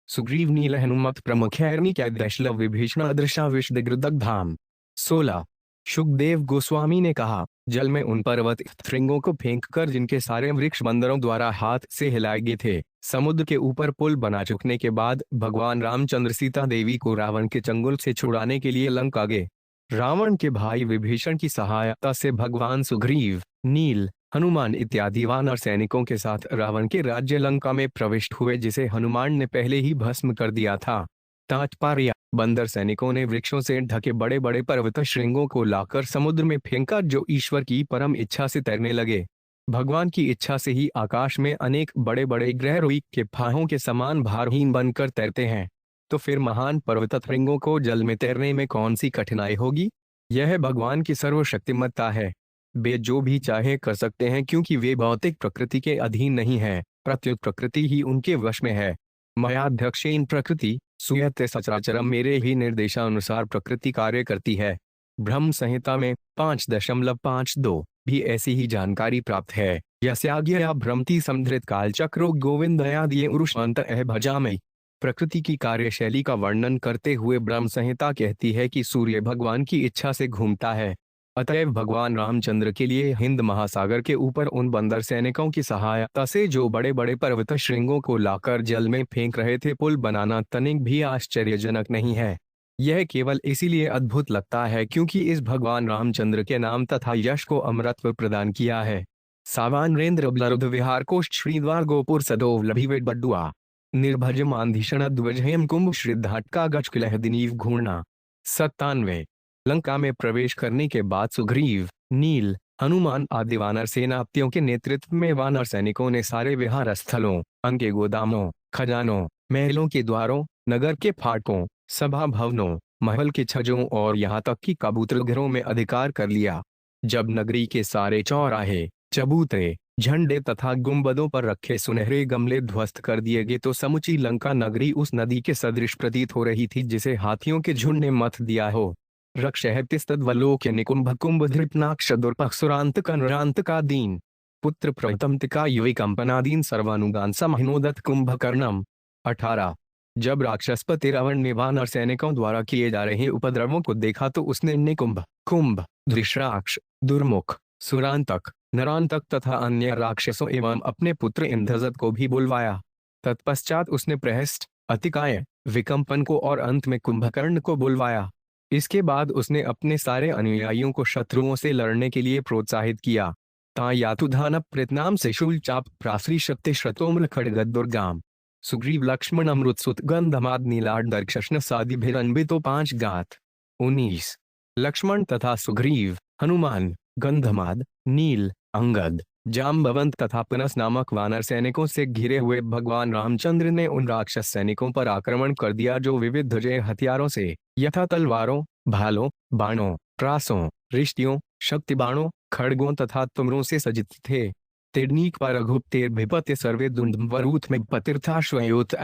Speaker 1: सुग्रीव नील हनुमत प्रमुखैर्नी कैदशलव विभीषण अदृशा विषदग्धाम। 16। सुखदेव गोस्वामी ने कहा, जल में उन पर्वत श्रृंगों को फेंककर जिनके सारे वृक्ष बंदरों द्वारा हाथ से हिलाए गए थे, समुद्र के ऊपर पुल बना चुकने के बाद भगवान रामचंद्र सीता देवी को रावण के चंगुल से छुड़ाने के लिए लंका गए। रावण के भाई विभीषण की सहायता से भगवान सुग्रीव, नील, हनुमान इत्यादि वानर सैनिकों के साथ रावण के राज्य लंका में प्रविष्ट हुए, जिसे हनुमान ने पहले ही भस्म कर दिया था। तात्पर्य, बंदर सैनिकों ने वृक्षों से ढके बड़े बड़े पर्वत श्रृंगों को लाकर समुद्र में फेंका, जो ईश्वर की परम इच्छा से तैरने लगे। भगवान की इच्छा से ही आकाश में अनेक बड़े बड़े ग्रह रुई के फाहों के समान भारहीन बनकर तैरते हैं, तो फिर महान पर्वत श्रृंगों को जल में तैरने में कौन सी कठिनाई होगी। यह भगवान की सर्वशक्तिमत्ता है। वे जो भी चाहे कर सकते हैं, क्योंकि वे भौतिक प्रकृति के अधीन नहीं है, प्रत्युत प्रकृति ही उनके वश में है। मयाध्यक्षेन प्रकृति सुयते सचराचरम, मेरे ही निर्देशानुसार प्रकृति कार्य करती है। ब्रह्म संहिता में 5.52 भी ऐसी ही जानकारी प्राप्त है। यस्याज्ञया भ्रमति समधृत काल चक्रो गोविंदयादिये उरुष्वंत भजामि। प्रकृति की कार्यशैली का वर्णन करते हुए ब्रह्म संहिता कहती है कि सूर्य भगवान की इच्छा से घूमता है। अतएव भगवान रामचंद्र के लिए हिंद महासागर के ऊपर उन बंदर सैनिकों की सहायता से जो बड़े बड़े पर्वत श्रृंगों को लाकर जल में फेंक रहे थे पुल बनाना तनिक भी आश्चर्यजनक नहीं है। यह केवल इसीलिए अद्भुत लगता है क्योंकि इस भगवान रामचंद्र के नाम तथा यश को अमरत्व प्रदान किया है। सावानरेंद्र ब्लरुद विहार कोष्ठ श्रीद्वार गोपुर सदोव लभिवेट बड्डुआ निर्भज मांधिषण ध्वजयम कुंभ श्रीधाट का गचकिलह दिनीव घूर्णा 97। लंका में प्रवेश करने के बाद सुग्रीव, नील, हनुमान आदि वानर सेनापतियों के नेतृत्व में वानर सैनिकों ने सारे विहार स्थलों, उनके गोदामों, खजानों, महलों के द्वारों, नगर के फाटकों, सभा भवनों, महल के छज्जों और यहाँ तक कि कबूतर घरों में अधिकार कर लिया। जब नगरी के सारे चौराहे, चबूतरे, झंडे तथा गुंबदों पर रखे सुनहरे गमले ध्वस्त कर दिए गए तो समूची लंका नगरी उस नदी के सदृश प्रतीत हो रही थी जिसे हाथियों के झुंड ने मथ दिया हो। रक्षहतिस्तद्वलोक्य निकुंभ कुंभ धृतनाक्ष दुर्पक्षुरांत कनरांत का दीन पुत्र प्रतमतिका युवी कंपनादीन सर्वानुगान समहिनोदत कुंभकर्णम 18। जब राक्षसपति रावण ने वानर सैनिकों द्वारा किए जा रहे उपद्रवों को देखा तो उसने निकुंभ, कुंभ, धृतराक्ष, दुर्मुख, सुरांतक, नरांतक तथा अन्य राक्षसों एवं अपने पुत्र इंद्रजत को भी बुलवाया। तत्पश्चात उसने प्रहस्त, अतिकाय, विकंपन को और अंत में कुंभकर्ण को बुलवाया। इसके बाद उसने अपने सारे अनुयायियों को शत्रुओं से लड़ने के लिए प्रोत्साहित किया। ता यातुधान प्रतनाम से शूल चाप प्रासरी शक्ति श्रतोम्र खड़गद दुर्गाम सुग्रीव लक्ष्मण अमृत सुत गंधमाद नीलाड दर्क्षण सादि भिरन्वितो 5 गाथ 19। लक्ष्मण तथा सुग्रीव, हनुमान, गंधमाद, नील, अंगद, जाम्बवंत तथा पनस नामक वानर सैनिकों से घिरे हुए भगवान रामचंद्र ने उन राक्षस सैनिकों पर आक्रमण कर दिया जो विविध ध्वजय हथियारों से यथा तलवारों, भालों, बाणों, त्रासों, रिश्तियों, शक्ति बाणों, खड़गों तथा तुमरों से सज्जित थे। तिर्नीक पर रघुप्तेर भिपत्य सर्वे दुंदवरूथ में पतिर्थाश्वयोत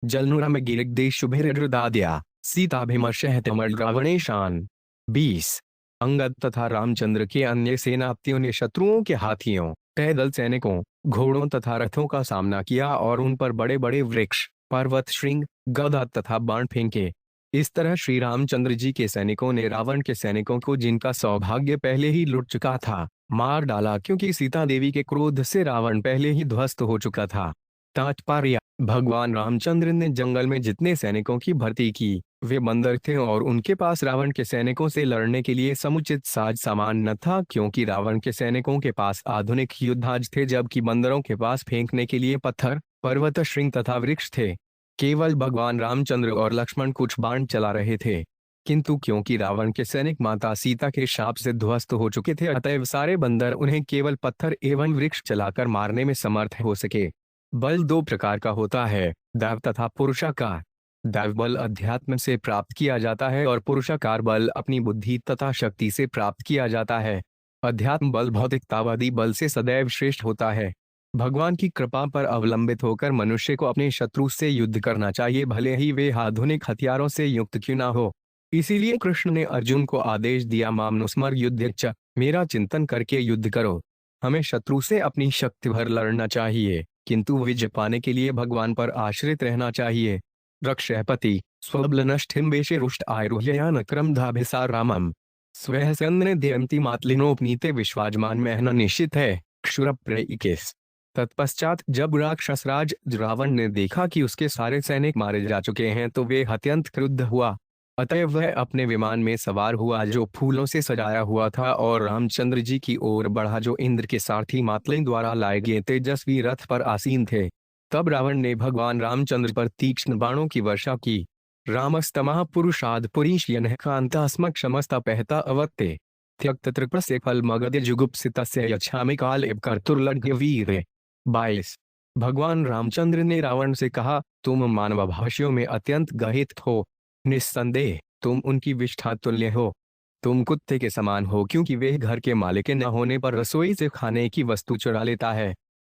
Speaker 1: जलनुरा में गिरिग्देश शुभिरदाद्या सीताभिमर्शह तमल रावणेशान 20। अंगद तथा रामचंद्र के अन्य सेनापतियों ने शत्रुओं के हाथियों, पैदल सैनिकों, घोड़ों तथा रथों का सामना किया और उन पर बड़े बड़े वृक्ष, पर्वत श्रृंग, गदा तथा बाण फेंके। इस तरह श्री रामचंद्र जी के सैनिकों ने रावण के सैनिकों को जिनका सौभाग्य पहले ही लुट चुका था मार डाला क्योंकि सीता देवी के क्रोध से रावण पहले ही ध्वस्त हो चुका था। तात्पर्य भगवान रामचंद्र ने जंगल में जितने सैनिकों की भर्ती की वे बंदर थे और उनके पास रावण के सैनिकों से लड़ने के लिए समुचित साज सामान न था क्योंकि रावण के सैनिकों के पास आधुनिक युद्धाज थे जबकि बंदरों के पास फेंकने के लिए पत्थर, पर्वत श्रृंग तथा वृक्ष थे। केवल भगवान रामचंद्र और लक्ष्मण कुछ बाण चला रहे थे किंतु क्योंकि रावण के सैनिक माता सीता के शाप से ध्वस्त हो चुके थे अतएव सारे बंदर उन्हें केवल पत्थर एवं वृक्ष चलाकर मारने में समर्थ हो सके। बल 2 प्रकार का होता है, दैव तथा पुरुषाकार। दैव बल अध्यात्म से प्राप्त किया जाता है और पुरुषाकार बल अपनी बुद्धि तथा शक्ति से प्राप्त किया जाता है। अध्यात्म बल भौतिकतावादी बल से सदैव श्रेष्ठ होता है। भगवान की कृपा पर अवलंबित होकर मनुष्य को अपने शत्रु से युद्ध करना चाहिए भले ही वे आधुनिक हथियारों से युक्त क्यों न हो। इसीलिए कृष्ण ने अर्जुन को आदेश दिया मामनुस्मर युद्धश्च, मेरा चिंतन करके युद्ध करो। हमें शत्रु से अपनी शक्ति भर लड़ना चाहिए किंतु विजय पाने के लिए भगवान पर आश्रित रहना चाहिए। रक्षपति स्वबलनष्ठिम वेशे रुष्ट आयुर्यन क्रमधाभिसार रामम स्वहसन्ने दयंती मातलिनोपनीते विश्वाजमान महन निश्चित है क्षुरप्रेइकेस। तत्पश्चात जब राक्षसराज रावण ने देखा कि उसके सारे सैनिक मारे जा चुके हैं तो वे अत्यंत क्रुद्ध हुआ। अतएव वह अपने विमान में सवार हुआ जो फूलों से सजाया हुआ था और रामचंद्र जी की ओर बढ़ा जो इंद्र के सारथी मातलिन द्वारा लाए गए तेजस्वी रथ पर आसीन थे। तब रावण ने भगवान रामचंद्र पर तीक्ष्ण बाणों की वर्षा की। रामस्तमः पुरुषाद पुरीशयनः कांतास्म क्षमस्ता पहता अवत्ते त्यक्त त्रिप्रसे फल मगध जुगुप्सितस्य यच्छामि काले कर्तुर्लड्य वीरे 22। भगवान रामचंद्र ने रावण से कहा, तुम मानवभाषियों में अत्यंत गहित हो। निस्संदेह तुम उनकी विष्ठा तुल्य हो। तुम कुत्ते के समान हो क्योंकि वे घर के मालिक के न होने पर रसोई से खाने की वस्तु चुरा लेता है।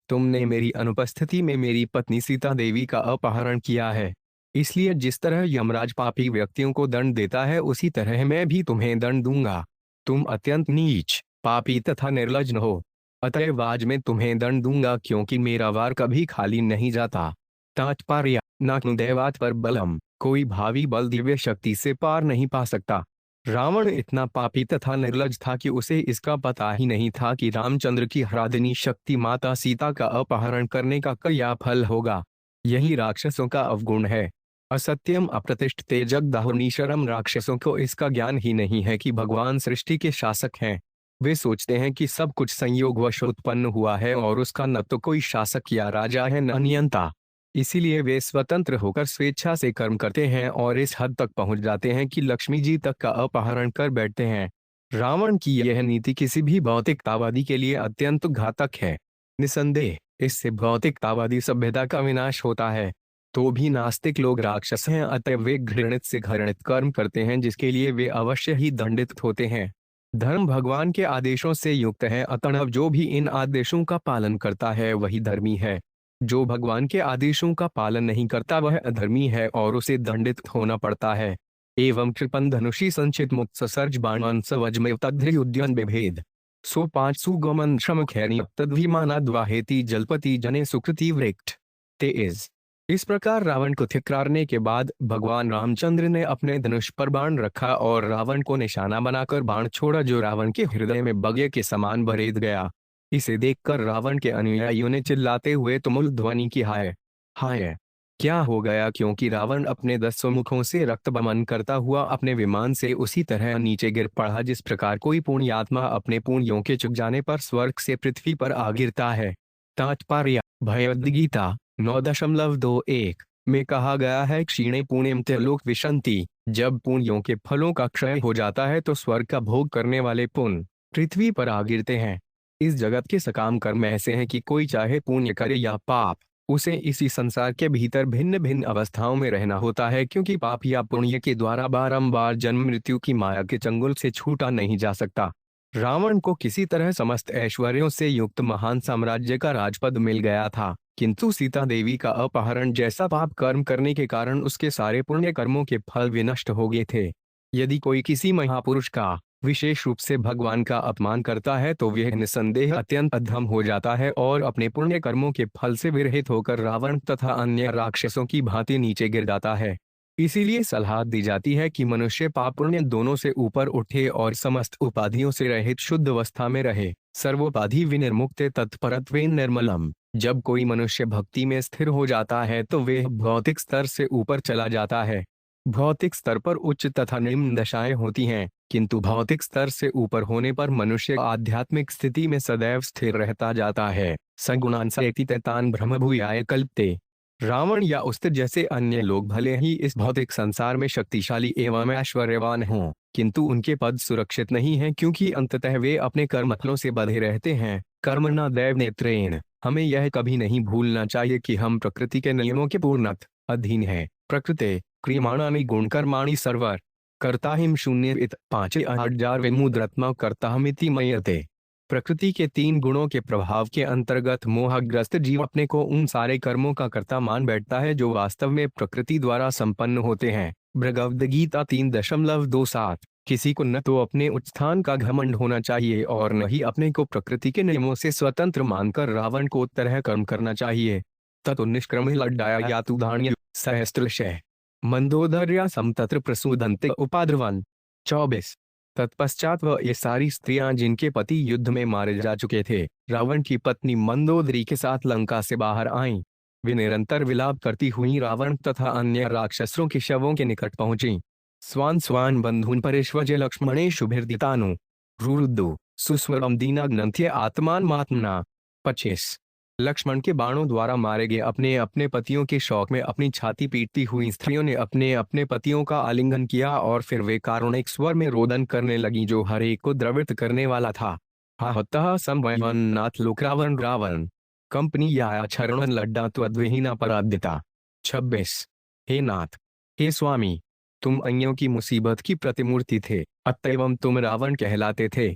Speaker 1: तुमने मेरी अनुपस्थिति में मेरी पत्नी सीता देवी का अपहरण किया है। इसलिए जिस तरह यमराज पापी व्यक्तियों को दंड देता है उसी तरह मैं भी तुम्हें दंड दूंगा। तुम अत्यंत नीच, पापी तथा निर्लज्ज हो। अतएव आज मैं तुम्हें दंड दूंगा क्योंकि मेरा वार कभी खाली नहीं जाता। तात्पर्य नाकनु दैवात पर बलम, कोई भावी बल दिव्य शक्ति से पार नहीं पा सकता। रावण इतना पापी तथा निर्लज्ज था कि उसे इसका पता ही नहीं था कि रामचंद्र की हरादिनी शक्ति माता सीता का अपहरण करने का क्या फल होगा। यही राक्षसों का अवगुण है। असत्यम अप्रतिष्ठिते जगदाहुर्निशरम। राक्षसों को इसका ज्ञान ही नहीं है कि भगवान सृष्टि के शासक हैं। वे सोचते हैं कि सब कुछ संयोगवश उत्पन्न हुआ है और उसका न तो कोई शासक या राजा है न नियंता। इसीलिए वे स्वतंत्र होकर स्वेच्छा से कर्म करते हैं और इस हद तक पहुंच जाते हैं कि लक्ष्मी जी तक का अपहरण कर बैठते हैं। रावण की यह नीति किसी भी भौतिकतावादी के लिए अत्यंत घातक है। निसंदेह इससे भौतिकतावादी सभ्यता का विनाश होता है। तो भी नास्तिक लोग राक्षस हैं, अतः वे घृणित से घृणित कर्म करते हैं जिसके लिए वे अवश्य ही दंडित होते हैं। धर्म भगवान के आदेशों से युक्त है, अतः जो भी इन आदेशों का पालन करता है वही धर्मी है। जो भगवान के आदेशों का पालन नहीं करता वह अधर्मी है और उसे दंडित होना पड़ता है। एवं कृपन धनुषी संचित मुक्त ससर्ज बाणान सवज्मय तद्युद्यन विभेद सो पांच सुगमन श्रम खैरी तद्विमाना द्वाहेति जलपति जने सुकृति वृक्ष तेज। इस प्रकार रावण को थिक्कारने के बाद भगवान रामचंद्र ने अपने धनुष पर बाण रखा और रावण को निशाना बनाकर बाण छोड़ा जो रावण के हृदय में बगे के समान भरेद गया। इसे देखकर रावण के अनुयायियों ने चिल्लाते हुए तुमुल ध्वनि की, हाय हाय क्या हो गया, क्योंकि रावण अपने 10 मुखों से रक्त बमन करता हुआ अपने विमान से उसी तरह नीचे गिर पड़ा जिस प्रकार कोई पुण्यात्मा अपने पुण्यों के चुक जाने पर स्वर्ग से पृथ्वी पर आ गिरता है। तात्पर्य भगवद गीता 9.21 में कहा गया है, क्षीणे पुण्यम त्रिलोक विशंति। जब पुण्यों के फलों का क्षय हो जाता है तो स्वर्ग का भोग करने वाले पुण्य पृथ्वी पर आ गिरते हैं। इस जगत के सकाम कर्म ऐसे हैं कि कोई चाहे पुण्य करे या पाप, उसे इसी संसार के भीतर भिन्न भिन्न अवस्थाओं में रहना होता है, क्योंकि पाप या पुण्य के द्वारा बारंबार जन्म मृत्यु की माया के चंगुल से छूटा नहीं जा सकता। रावण को किसी तरह समस्त ऐश्वर्यों से युक्त महान साम्राज्य का राजपद मिल गया था, किंतु सीता देवी का अपहरण जैसा पाप कर्म करने के कारण उसके सारे पुण्य कर्मों के फल विनष्ट हो गए थे। यदि कोई किसी महापुरुष का, विशेष रूप से भगवान का अपमान करता है तो वह निसंदेह अत्यंत अधम हो जाता है और अपने पुण्य कर्मों के फल से विरहित होकर रावण तथा अन्य राक्षसों की भांति नीचे गिर जाता है। इसीलिए सलाह दी जाती है कि मनुष्य पाप पुण्य दोनों से ऊपर उठे और समस्त उपाधियों से रहित शुद्ध अवस्था में रहे। सर्वोपाधि विनिर्मुक्त तत्परत्वेन निर्मलम। जब कोई मनुष्य भक्ति में स्थिर हो जाता है तो वह भौतिक स्तर से ऊपर चला जाता है। भौतिक स्तर पर उच्च तथा निम्न दशाएं होती हैं, किंतु भौतिक स्तर से ऊपर होने पर मनुष्य आध्यात्मिक स्थिति में सदैव स्थिर रहता जाता है। सगुणांसयति तैतान ब्रह्मभूयाय कल्पते। रावण या उस्त्र जैसे अन्य लोग भले ही इस भौतिक संसार में शक्तिशाली एवं ऐश्वर्यवान हों, किंतु उनके पद सुरक्षित नहीं हैं, क्योंकि अंततः वे अपने कर्मफलों से बंधे रहते हैं। कर्मणा दैव नेत्रेण। हमें यह कभी नहीं भूलना चाहिए कि हम प्रकृति के नियमों के पूर्णतः अधीन हैं। प्रकृते क्रियमाणानि गुणकर्माणि सर्वर कर्ताहिम शून्य 5,000 विमुद्रत्मा कर्ताहमिति मयते। प्रकृति के 3 गुणों के प्रभाव के अंतर्गत मोहग्रस्त जीव अपने को उन सारे कर्मों का कर्ता मान बैठता है जो वास्तव में प्रकृति द्वारा संपन्न होते हैं। भगवद गीता 3.27। किसी को न तो अपने उच्च स्थान का घमंड होना चाहिए और न ही अपने को प्रकृति के नियमों से स्वतंत्र मानकर रावण को तरह कर्म करना चाहिए। ततो निष्क्रम लड्डाया यातु धान्य सहस्त्रशः मंदोदर्या समतत्र प्रसूदन्ते उपाद्रवन। 24। तत्पश्चात वह ये सारी स्त्रियां जिनके पति युद्ध में मारे जा चुके थे रावण की पत्नी मंदोदरी के साथ लंका से बाहर आईं। वे निरंतर विलाप करती हुई रावण तथा अन्य राक्षसों के शवों के निकट पहुंची। स्वान स्वान बंधून परेश्वज लक्ष्मणे शुभिर्दितानु रुरुदु सुस्वरम दीनाग्नंथ्य आत्मान मात्मना। 25। लक्ष्मण के बाणों द्वारा मारे गए अपने अपने पतियों के शौक में अपनी छाती पीटती हुई स्त्रियों ने अपने अपने पतियों का आलिंगन किया और फिर वे कारुणिक स्वर में रोदन करने लगी जो हर एक को द्रवित करने वाला था। हा संवयन नाथ लोक रावण रावण कंपनी या क्षरण लड्डा त्वद्विहीना परादिता। 26। हे नाथ, हे स्वामी, तुम अन्यों की मुसीबत की प्रतिमूर्ति थे, अतएव तुम रावण कहलाते थे,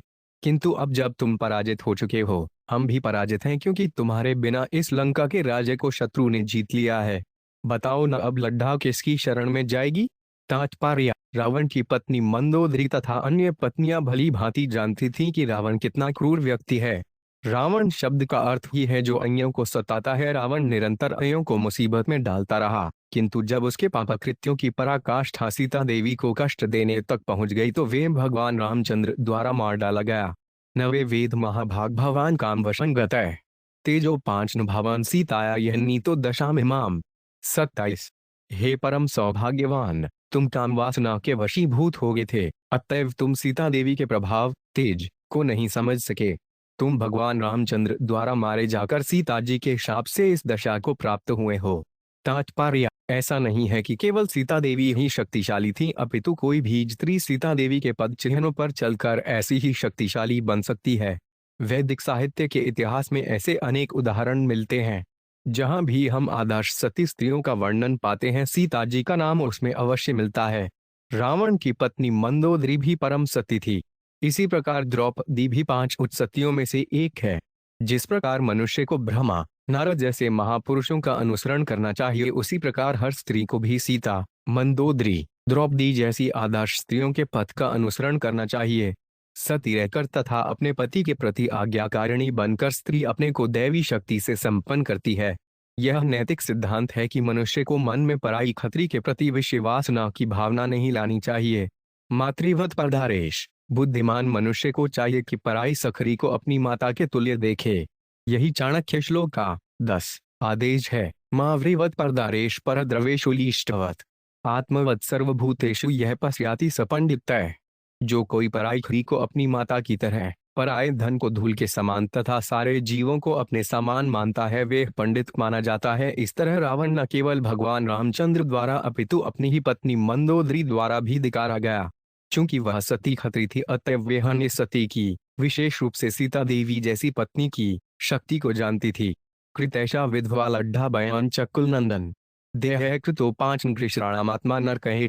Speaker 1: किंतु अब जब तुम पराजित हो चुके हो हम भी पराजित हैं, क्योंकि तुम्हारे बिना इस लंका के राज्य को शत्रु ने जीत लिया है। बताओ न अब लड्ढा किसकी शरण में जाएगी। तात्पर्य रावण की पत्नी मंदोदरी तथा अन्य पत्नियां भली भांति जानती थीं कि रावण कितना क्रूर व्यक्ति है। रावण शब्द का अर्थ ही है जो अन्यों को सताता है। रावण निरंतर अन्यों को मुसीबत में डालता रहा, किंतु जब उसके पापकृत्यों की पराकाष्ठा सीता देवी को कष्ट देने तक पहुंच गई तो वे भगवान रामचंद्र द्वारा मार डाला गया। नवे वेद महाभाग भवान काम वशंगत है तेजो पांच भवान सीताया यह नीतो दशा में 27। हे परम सौभाग्यवान, तुम काम वासना के वशीभूत हो गए थे, अतएव तुम सीता देवी के प्रभाव तेज को नहीं समझ सके। तुम भगवान रामचंद्र द्वारा मारे जाकर सीता जी के शाप से इस दशा को प्राप्त हुए हो। तात्पर्य ऐसा नहीं है कि केवल सीता देवी ही शक्तिशाली थी, अपितु कोई भी स्त्री सीता देवी के पद चिन्हों पर चलकर ऐसी ही शक्तिशाली बन सकती है। वैदिक साहित्य के इतिहास में ऐसे अनेक उदाहरण मिलते हैं। जहां भी हम आदर्श सती स्त्रियों का वर्णन पाते हैं, सीता जी का नाम उसमें अवश्य मिलता है। रावण की पत्नी मंदोदरी भी परम सती थी। इसी प्रकार द्रौपदी भी 5 उच्च सतियों में से एक है। जिस प्रकार मनुष्य को ब्रह्मा नारद जैसे महापुरुषों का अनुसरण करना चाहिए, उसी प्रकार हर स्त्री को भी सीता, मंदोदरी, द्रौपदी जैसी आदर्श स्त्रियों के पथ का अनुसरण करना चाहिए। सती रहकर तथा अपने पति के प्रति आज्ञाकारिणी बनकर स्त्री अपने को दैवी शक्ति से संपन्न करती है। यह नैतिक सिद्धांत है कि मनुष्य को मन में पराई खतरी के प्रति विषयवासना की भावना नहीं लानी चाहिए। मातृवत परदारेश, बुद्धिमान मनुष्य को चाहिए कि पराई सखरी को अपनी माता के तुल्य देखे। यही चाणक्य श्लोक का 10 आदेश है। मावृवत परदारेश परद्रवेशुलीष्टवत आत्मवत सर्वभूतेषु यह पश्याति स पंडितः। जो कोई पराई खरी को अपनी माता की तरह, पराये धन को धूल के समान तथा सारे जीवों को अपने समान मानता है, वे पंडित माना जाता है। इस तरह रावण न केवल भगवान रामचंद्र द्वारा अपितु अपनी ही पत्नी मंदोदरी द्वारा भी धिक्कारा गया। चूंकि वह सती खत्री थी, अतएव वह अन्य सती की, विशेष रूप से सीता देवी जैसी पत्नी की शक्ति को जानती थी। कृतैषा विधवा लड्ढा बयान चकुल नंदन देह कृतो 5 कृष्णाणामात्मा नर कहे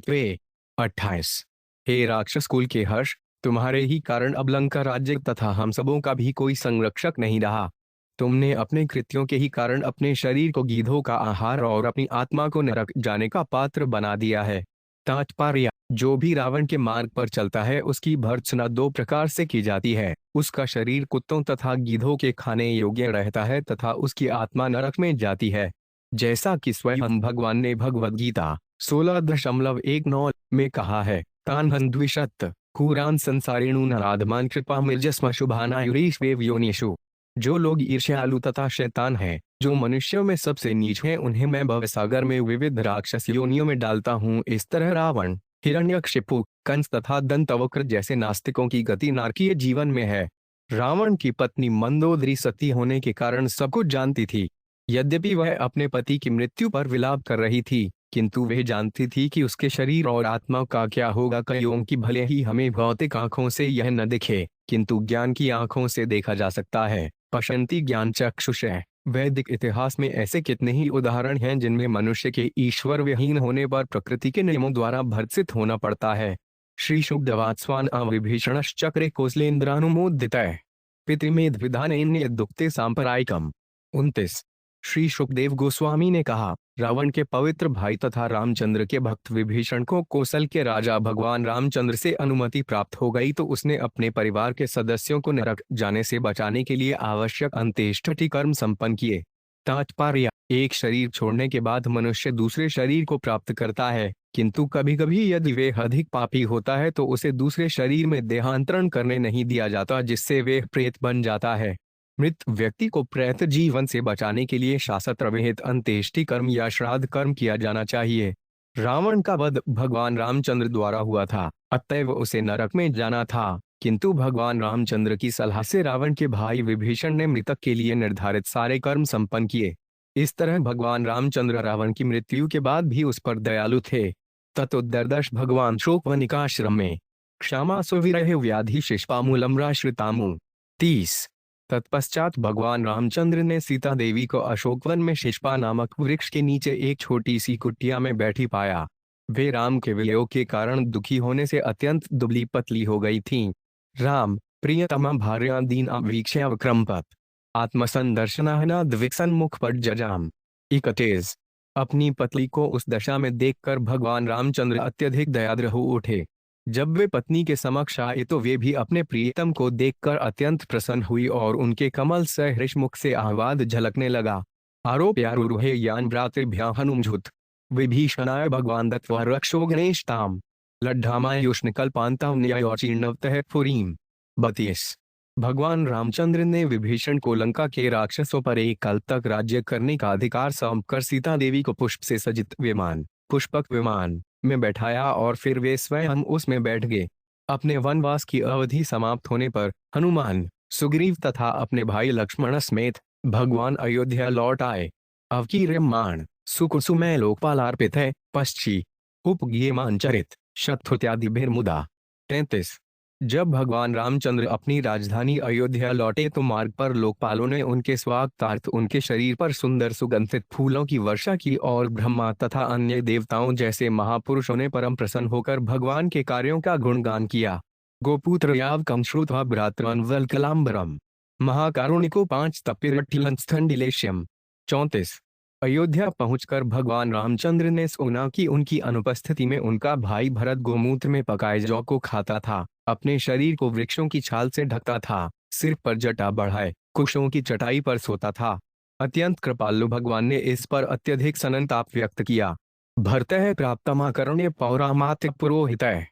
Speaker 1: 28। हे राक्षस कुल के हर्ष, तुम्हारे ही कारण अब लंका राज्य तथा हम सबों का भी कोई संरक्षक नहीं रहा। तुमने अपने कृत्यों के ही कारण अपने शरीर को गीधों का आहार और अपनी आत्मा को नरक जाने का पात्र बना दिया है। तात्पर्य, जो भी रावण के मार्ग पर चलता है उसकी भर्त्सना 2 प्रकार से की जाती है। उसका शरीर कुत्तों तथा गीधों के खाने योग्य रहता है तथा उसकी आत्मा नरक में जाती है। जैसा कि स्वयं भगवान ने भगवद गीता 16.19 में कहा है, तान्हं द्विषत् कुरान संसारिणु नराधमान कृपा मिर्जस्म शुभानायुरीश्वेव योनिषु। जो लोग ईर्ष्यालु तथा शैतान हैं, जो मनुष्यों में सबसे नीच हैं, उन्हें मैं भवसागर में विविध राक्षस योनियों में डालता हूँ। इस तरह रावण, हिरण्यकशिपु, कंस तथा दंतवक्र जैसे नास्तिकों की गति नारकीय जीवन में है। रावण की पत्नी मंदोदरी सती होने के कारण सब कुछ जानती थी। यद्यपि वह अपने पति की मृत्यु पर विलाप कर रही थी, किंतु वह जानती थी कि उसके शरीर और आत्मा का क्या होगा। कईयों की भले ही हमें भौतिक आंखों से यह न दिखे, किंतु ज्ञान की आंखों से देखा जा सकता है। पश्यन्ति ज्ञान चक्षुषः। वैदिक इतिहास में ऐसे कितने ही उदाहरण हैं जिनमें मनुष्य के ईश्वर विहीन होने पर प्रकृति के नियमों द्वारा भर्त्सित होना पड़ता है। श्री शुकदेवात्स्वान अविभीषणश्चक्रे कौसलेन्द्रानुमोदितः पितृमेध विधानेन दुक्ते सांपरायिकम। 29। श्री सुखदेव गोस्वामी ने कहा, रावण के पवित्र भाई तथा रामचंद्र के भक्त विभीषण को कौशल के राजा भगवान रामचंद्र से अनुमति प्राप्त हो गई तो उसने अपने परिवार के सदस्यों को नरक जाने से बचाने के लिए आवश्यक अंत्येष्टि कर्म संपन्न किए। तात्पर्य, एक शरीर छोड़ने के बाद मनुष्य दूसरे शरीर को प्राप्त करता है, किंतु कभी कभी यदि वे अधिक पापी होता है तो उसे दूसरे शरीर में देहांतरण करने नहीं दिया जाता, जिससे वे प्रेत बन जाता है। मृत व्यक्ति को प्रेत जीवन से बचाने के लिए शास्त्र विहित अंत्येष्टि कर्म या श्राद्ध कर्म किया जाना चाहिए। रावण का वध भगवान रामचंद्र द्वारा हुआ था, अतएव उसे नरक में जाना था, किंतु भगवान रामचंद्र की सलाह से रावण के भाई विभीषण ने मृतक के लिए निर्धारित सारे कर्म संपन्न किए। इस तरह भगवान रामचंद्र रावण की मृत्यु के बाद भी उस पर दयालु थे। ततोदर्दश भगवान शोकवनिकाश्रम में क्षमा सुविरह व्याधि शिष्पामूलम्राश्रितामु। 30। तत्पश्चात भगवान रामचंद्र ने सीता देवी को अशोकवन में शिष्पा नामक वृक्ष के नीचे एक छोटी सी कुटिया में बैठी पाया। वे राम के वियोग के कारण दुखी होने से अत्यंत दुबली पतली हो गई थीं। राम प्रियतमा भार्या दीना वीक्ष्य विक्रमपत आत्मसंदर्शनाहना द्विक्सन मुख पर जजाम। 31। अपनी पत्नी को उस दशा में देखकर भगवान रामचंद्र अत्यधिक दयाद्र हो उठे। जब वे पत्नी के समक्ष आए तो वे भी अपने प्रियतम को देखकर अत्यंत प्रसन्न हुई और उनके कमल सदृश मुख से आह्लाद झलकने लगा। आरोप्यारुहे यान भ्रातृभ्या हनुमझुत विभीषणाय भगवान दत्त्वा रक्षो गणेशताम लड्ढामायुष्णकल्पान्तान्यायोचीर्णवतः पुरीम। 32। भगवान रामचंद्र ने विभीषण को लंका के राक्षसों पर एक कल्प तक राज्य करने का अधिकार सौंपकर सीता देवी को पुष्प से सज्जित विमान पुष्पक विमान में बैठाया और फिर वे स्वयं उसमें बैठ गए। अपने वनवास की अवधि समाप्त होने पर हनुमान, सुग्रीव तथा अपने भाई लक्ष्मण समेत भगवान अयोध्या लौट आए। अवकीर्यमाण सुकुसुमय लोकपालार्पित है पश्ची उपगीयमान चरित शत्रुत्यादिभिर्मुदा। 33। जब भगवान रामचंद्र अपनी राजधानी अयोध्या लौटे तो मार्ग पर लोकपालों ने उनके स्वागतार्थ उनके शरीर पर सुंदर सुगंधित फूलों की वर्षा की और ब्रह्मा तथा अन्य देवताओं जैसे महापुरुषों ने परम प्रसन्न होकर भगवान के कार्यों का गुणगान किया। गोपुत्र यावकं श्रुत्वा भ्रातॄन् वल्कलाम्बरम् महाकारुणिको 5 तपिरट्ठिलंस्थंडिलेश्यम। 34। अयोध्या पहुंचकर भगवान रामचंद्र ने सुना कि उनकी अनुपस्थिति में उनका भाई भरत गोमूत्र में पकाए जौ को खाता था, अपने शरीर को वृक्षों की छाल से ढकता था, सिर पर जटा बढ़ाए कुशों की चटाई पर सोता था। अत्यंत कृपालु भगवान ने इस पर अत्यधिक सननताप व्यक्त किया। भर्तः प्राप्तमाकर्ण्य पौरामात्य पुरोहितः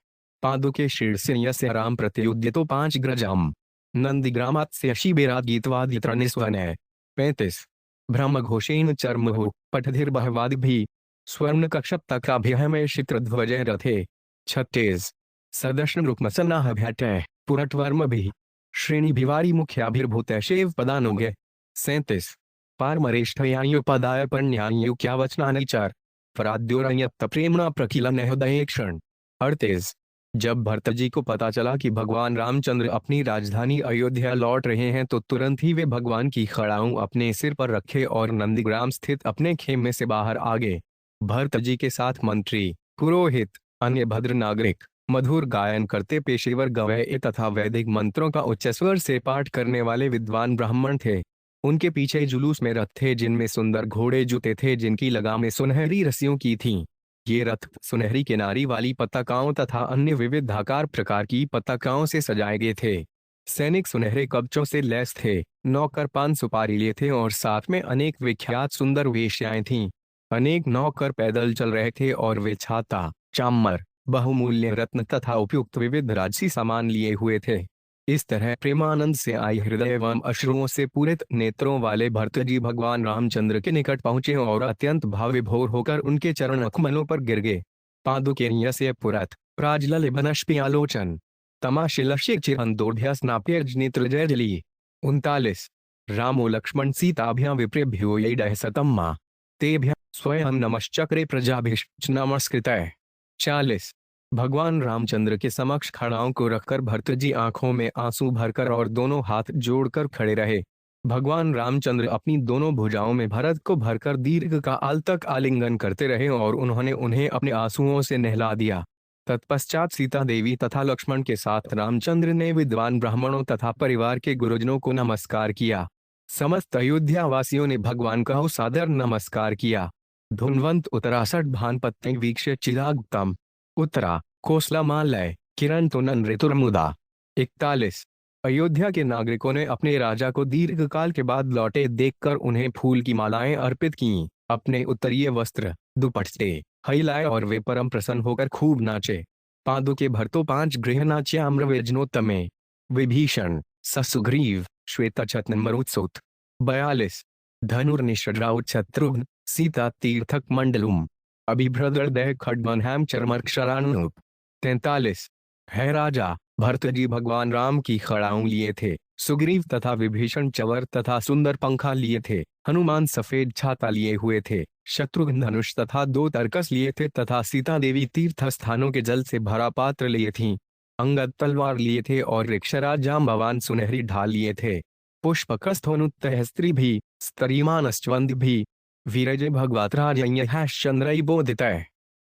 Speaker 1: पादुके शीर्षस्य राम प्रत्युद्यतो 5 ग्रजम नंदिग्रामात्स्य शिबिरात् गीतवादित्रनिस्वनः। 35। ब्रह्मघोषेण चर्महो पठधिर्बहवादिभिः स्वर्णकक्षपताकाभिहमे शिक्रध्वजै रथे। 36। सदश्नुरुक्मसन्नाहभ्यटः पुरट्वर्मभिः श्रेणिभिवारी मुख्याभिर्भूतः शेव पदानुगः। 37। पारमरेष्ठयान्युपदाय पण्यान्युक्यावचनानिचार पराद्योरण्यप्त प्रेम्णा प्रकिलन हृदये क्षण। 38। जब भरत जी को पता चला कि भगवान रामचंद्र अपनी राजधानी अयोध्या लौट रहे हैं तो तुरंत ही वे भगवान की खड़ाऊं अपने सिर पर रखे और नंदीग्राम स्थित अपने खेमे से बाहर आ गए। भरत जी के साथ मंत्री, पुरोहित, अन्य भद्र नागरिक, मधुर गायन करते पेशेवर गवैये तथा वैदिक मंत्रों का उच्च स्वर से पाठ करने वाले विद्वान ब्राह्मण थे। उनके पीछे जुलूस में रथ थे जिनमें सुंदर घोड़े जुते थे जिनकी लगामें सुनहरी रस्सियों की थीं। ये रथ सुनहरी किनारी वाली पताकाओं तथा अन्य विविधाकार प्रकार की पताकाओं से सजाए गए थे। सैनिक सुनहरे कवचों से लैस थे, नौकर पान सुपारी लिए थे और साथ में अनेक विख्यात सुंदर वेश्याएं थीं। अनेक नौकर पैदल चल रहे थे और वे छाता, चाम्मर, बहुमूल्य रत्न तथा उपयुक्त विविध राजसी सामान लिए हुए थे। इस तरह प्रेमानंद से आई हृदय एवं अश्रुओं से पूरित नेत्रों वाले भरत जी भगवान रामचंद्र के निकट पहुंचे और अत्यंत भाव विभोर होकर उनके चरण कमलों पर गिर गए। पादुकेयस्य पुरत प्राजललिबनश्प्यालोचन तमाशिलस्य चिरंदोर्भ्यस्नाप्यर्जनेत्रजयजली। 39। रामो लक्ष्मण सीताभ्यां विप्रेभ्यो यैडः सतं मा तेभ्यः स्वयं नमश्चक्रे प्रजाभिश्च नमस्कृतः। 40। भगवान रामचंद्र के समक्ष खड़ाओं को रखकर भरत जी आंखों में आंसू भरकर और दोनों हाथ जोड़कर खड़े रहे। भगवान रामचंद्र अपनी दोनों भुजाओं में भरत को भरकर दीर्घ काल तक आलिंगन करते रहे और उन्होंने उन्हें अपने आंसुओं से नहला दिया। तत्पश्चात सीता देवी तथा लक्ष्मण के साथ रामचंद्र ने विद्वान ब्राह्मणों तथा परिवार के गुरुजनों को नमस्कार किया। समस्त अयोध्या वासियों ने भगवान का सादर नमस्कार किया। धुन्वंत उत्तराषठ भानपत्ते वीक्ष्य चिरागतम उत्तरा कोसलामालय किरण तुनन ऋतुर्मुदा। 41। अयोध्या के नागरिकों ने अपने राजा को दीर्घकाल के बाद लौटे देखकर उन्हें फूल की मालाएं अर्पित कीं, अपने उत्तरीय वस्त्र, दुपट्टे हिलाए और वे परम प्रसन्न होकर खूब नाचे। पादुके भरतो 5 गृहनाच्याम्रव्यजनोत्तमे विभीषण ससुग्रीव श्वेतचतन मरुत्सुत। 42। धनुर्निषद्राउत शत्रुघ्न सीता तीर्थक मंडलुम अभिभ्रदय खड्गमनहैम चरमर्क्षरानुप। 43। है राजा भरत जी भगवान राम की खड़ाऊं लिए थे, सुग्रीव तथा विभीषण चवर तथा सुंदर पंखा लिए थे, हनुमान सफेद छाता लिए हुए थे, शत्रुघ्न धनुष तथा 2 तरकस लिए थे तथा सीता देवी तीर्थ स्थानों के जल से भरा पात्र लिए थीं। अंगद तलवार लिए थे और ऋक्षराज जाम्बवान सुनहरी ढाल लिए थे। पुष्पकस्थोनुत्तः स्त्री भी स्तरीमानश्चवंद भी वीरजय भगवतराजयश्चंद्रई बोधितः।